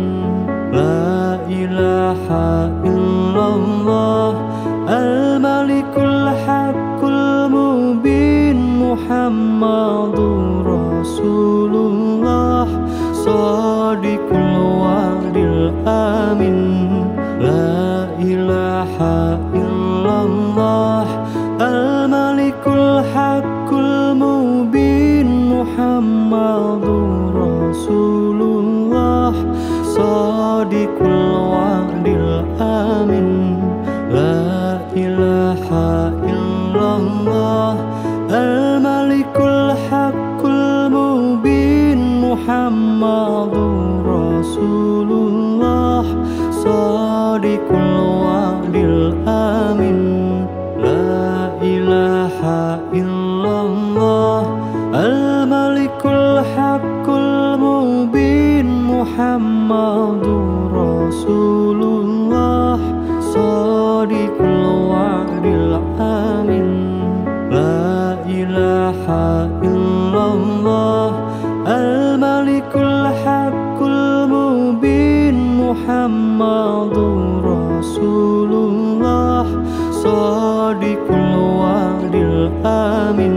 La ilaha illallah al-malikul haqqul mubin Muhammadur Rasulullah Shadiqul wa'dil amin. La ilaha illallah al-malikul haqqul mubin Muhammadur Rasulullah Shadiqul wa'dil amin. La ilaha illallah al-malikul haqqul mubin Muhammadur Rasulullah Shadiqul wa'dil amin. La ilaha illallah al-malikul haqqul mubin Muhammadur Rasulullah Shadiqul wa'dil amin. La ilaha illallah al-malikul haqqul mubin Muhammadur Rasulullah Shadiqul wa'dil amin.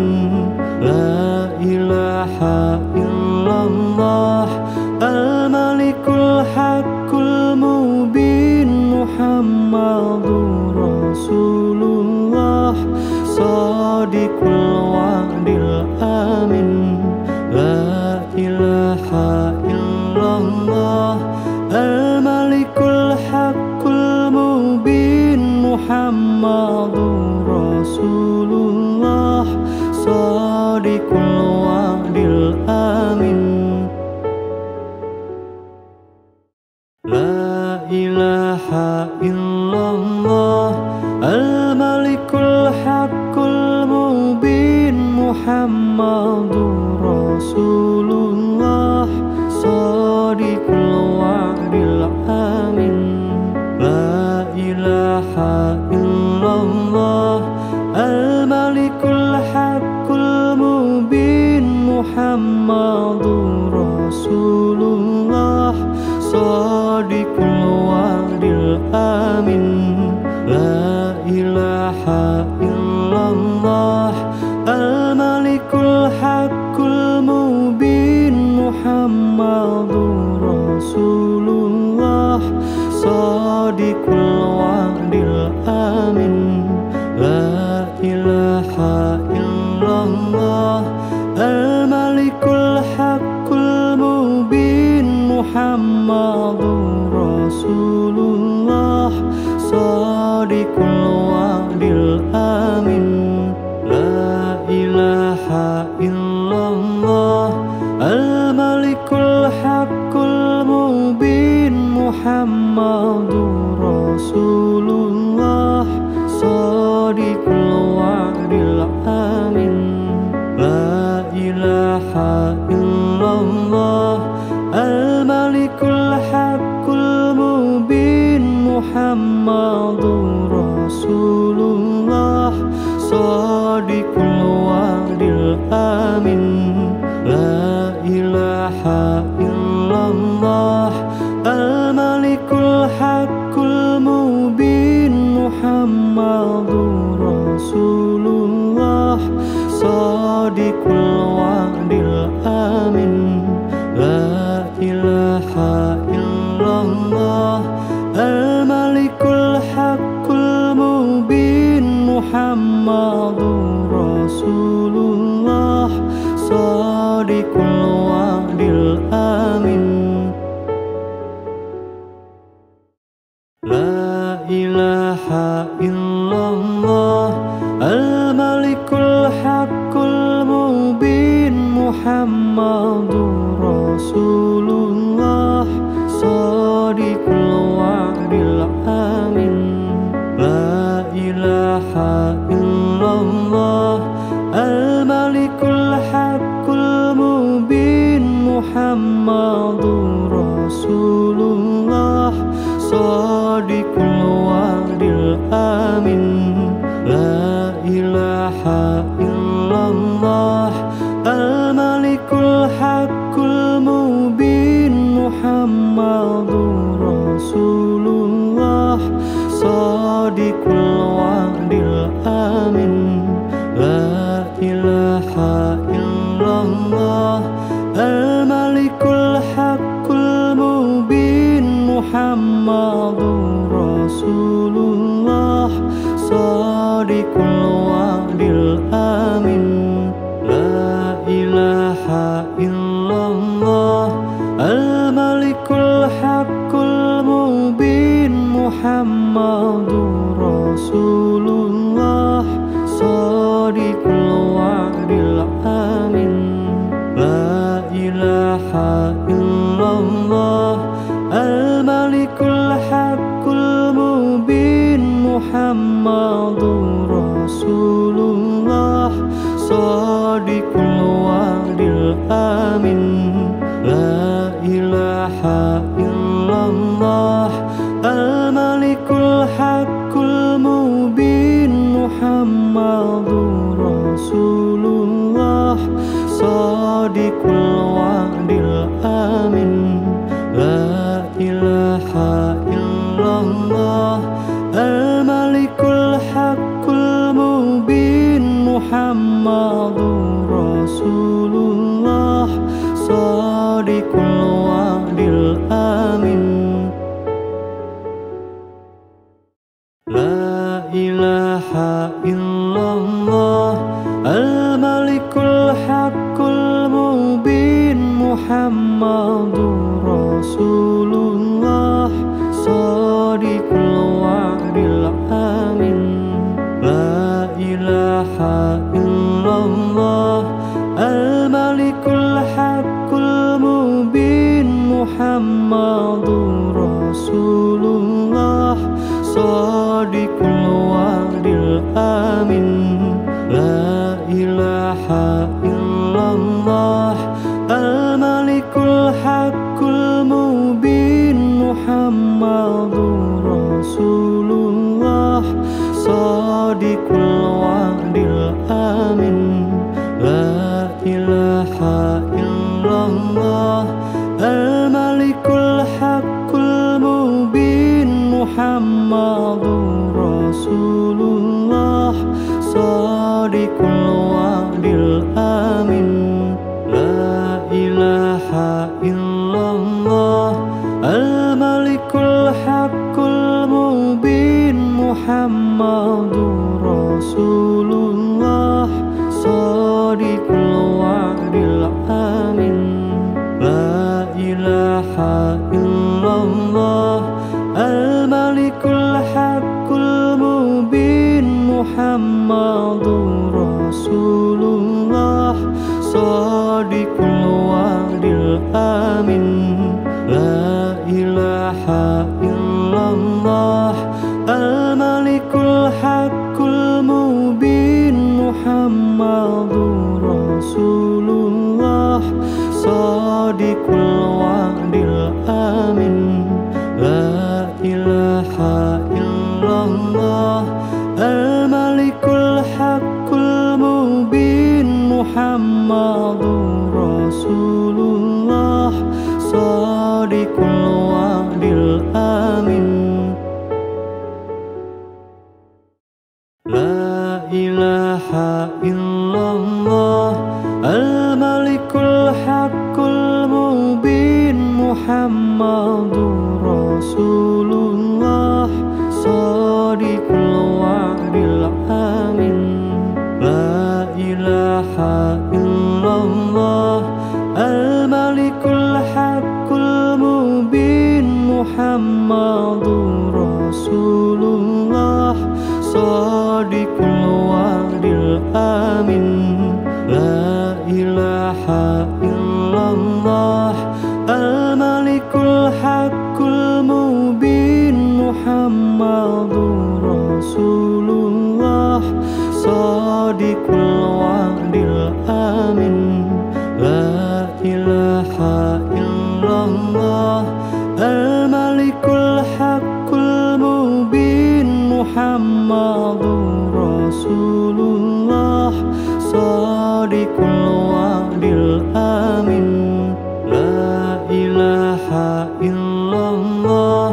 La ilaha illallah al-malikul haqqul mubin Muhammadur Rasulullah Shadiqul wa'dil amin. La ilaha illallah al-malikul haqqul mubin Muhammadur Rasulullah Shadiqul wa'dil amin. La ilaha illallah al-malikul haqqul mubin Muhammadur Rasulullah Shadiqul wa'dil amin. La ilaha illallah al-malikul haqqul mubin Muhammadur Rasulullah Shadiqul wa'dil amin. La ilaha illallah al-malikul haqqul mubin Muhammadur Rasulullah Shadiqul wa'dil amin. La ilaha illallah al-malikul haqqul mubin Muhammadur Rasulullah Shadiqul wa'dil amin. La ilaha illallah al-malikul haqqul mubin Muhammadur Rasulullah Shadiqul wa'dil amin. La ilaha illallah al-malikul haqqul mubin Muhammadur Rasulullah Shadiqul wa'dil amin. La ilaha illallah al-malikul haqqul mubin Muhammadur Rasulullah Shadiqul wa'dil amin. La ilaha illallah al-malikul haqqul mubin Muhammadur Rasulullah Shadiqul wa'dil amin. La ilaha illallah ilaha illallah al-malikul haqqul mubin Muhammadur Rasulullah shadiqul wa'dil amin la ilaha illallah al-malikul haqqul mubin Muhammadur Rasulullah shadiqul wa'dil amin la ilaha illallah al-malikul haqqul mubin Muhammadur Rasulullah shadiqul wa'dil amin la ilaha illallah al-malikul haqqul mubin Muhammadur Rasulullah shadiqul wa'dil amin la ilaha illallah al-malikul haqqul mubin Muhammadur Rasulullah shadiqul wa'dil amin la ilaha illallah al-malikul haqqul mubin Muhammadur Rasulullah shadiqul wa'dil amin la ilaha illallah al-malikul haqqul mubin Muhammadur Rasulullah shadiqul wa'dil amin la ilaha illallah al-malikul haqqul mubin Muhammadur Rasulullah shadiqul wa'dil amin la ilaha illallah al-malikul haqqul mubin Muhammadur Rasulullah shadiqul wa'dil amin la ilaha illallah al-malikul haqqul mubin Muhammadur Rasulullah shadiqul wa'dil amin la ilaha illallah al-malikul haqqul mubin Muhammadur Rasulullah shadiqul wa'dil amin la ilaha illallah al-malikul haqqul mubin Muhammadur Rasulullah shadiqul wa'dil amin la ilaha illallah al-malikul haqqul mubin Muhammadur Rasulullah shadiqul wa'dil amin la ilaha illallah al-malikul haqqul mubin Muhammadur Rasulullah shadiqul wa'dil amin la ilaha illallah al-malikul haqqul mubin Muhammadur Rasulullah shadiqul wa'dil amin la ilaha illallah al-malikul haqqul mubin Muhammadur Rasulullah shadiqul wa'dil amin la ilaha illallah al-malikul haqqul mubin Muhammadur Rasulullah shadiqul wa'dil amin la ilaha illallah al-malikul haqqul mubin Muhammadur Rasulullah Shadiqul wa'dil amin. La ilaha illallah al-malikul haqqul mubin. Muhammadur Rasulullah Shadiqul wa'dil amin. La ilaha illallah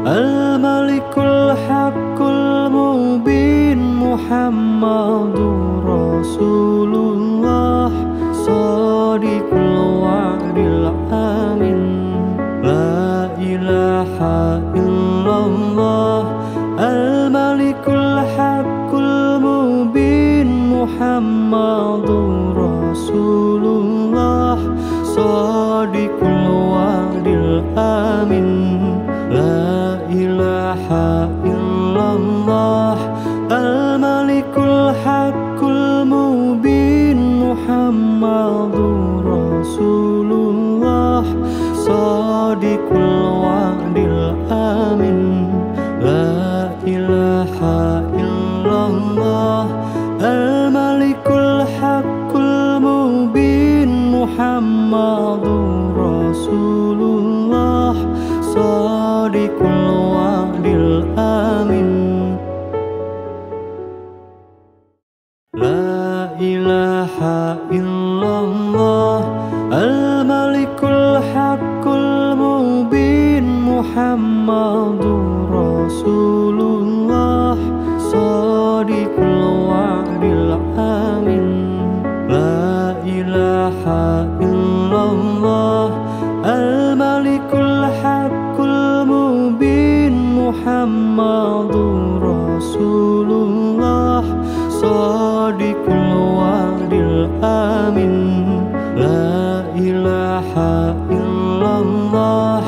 al-malikul haqqul mubin. Muhammadur Rasulullah Shadiqul wa'dil amin. La ilaha illallah al-malikul haqqul mubin. Muhammadur Rasulullah Shadiqul wa'dil amin. La ilaha illallah al-malikul haqqul mubin. Muhammadur Rasulullah Shadiqul wa'dil amin. La ilaha illallah al-malikul haqqul mubin. Muhammadur Rasulullah Shadiqul wa'dil amin. La ilaha illallah al-malikul haqqul mubin. Muhammadur Rasulullah Shadiqul wa'dil amin. La ilaha illallah al-malikul haqqul mubin. Muhammadur Rasulullah Shadiqul wa'dil amin. La ilaha illallah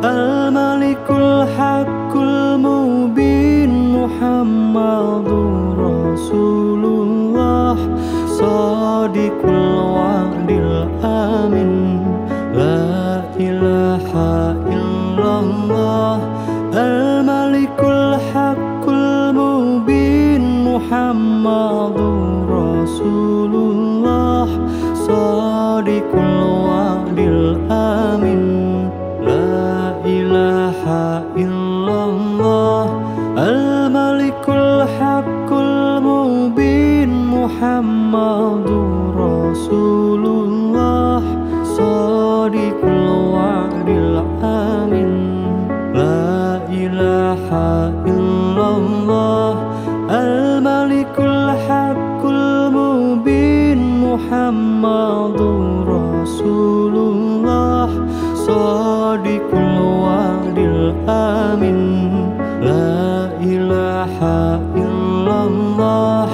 al-malikul haqqul mubin. Muhammadur Rasulullah Shadiqul wa'dil amin. La ilaha illallah al-malikul haqqul mubin. Muhammadur Rasulullah Shadiqul wa'dil amin. La ilaha illallah al-malikul haqqul mubin. Muhammadur Rasulullah Shadiqul wa'dil amin. La ilaha illallah al-malikul haqqul mubin. Muhammadur Rasulullah Shadiqul wa'dil amin. La ilaha illallah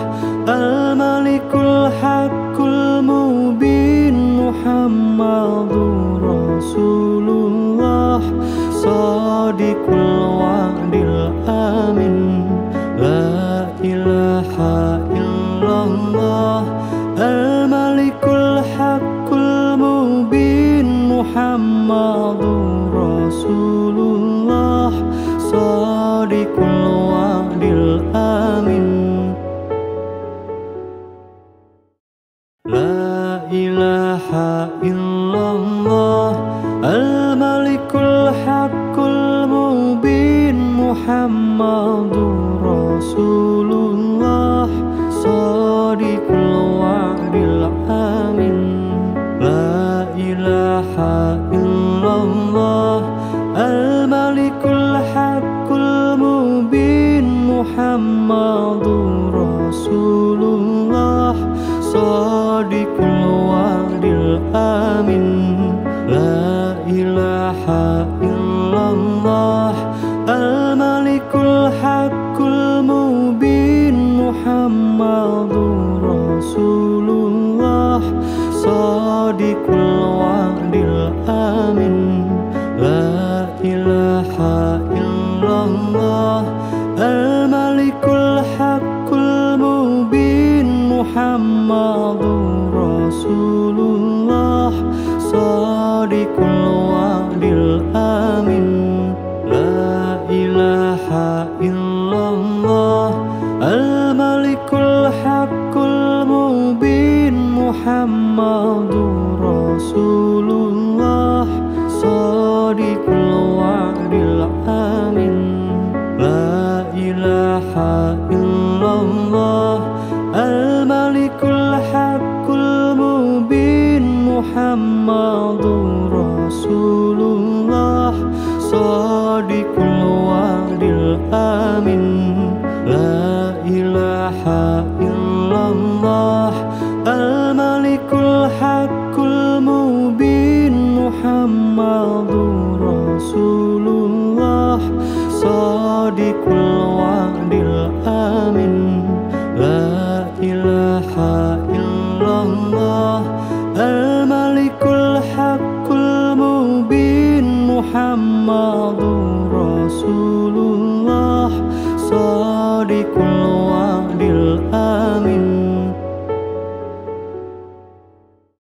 al-malikul haqqul mubin. Muhammadur Rasulullah Shadiqul wa'dil amin. La ilaha illallah al-malikul haqqul mubin. Muhammadur Rasulullah Shadiqul wa'dil amin. La ilaha illallah al-malikul haqqul mubin. Muhammadur Rasulullah Shadiqul wa'dil amin. La ilaha illallah al-malikul haqqul mubin. Muhammadur Rasulullah Shadiqul wa'dil amin. La ilaha illallah al-malikul haqqul mubin. Muhammadur Rasulullah Shadiqul wa'dil amin. La ilaha illallah al-malikul haqqul mubin. Muhammadur Rasulullah Shadiqul wa'dil amin. La ilaha illallah al-malikul haqqul mubin Muhammadur Rasulullah Shadiqul wa'dil amin. La ilaha illallah al-malikul haqqul mubin Muhammadur Rasulullah Shadiqul wa'dil amin. La ilaha illallah al-malikul haqqul mubin Muhammadur Rasulullah Shadiqul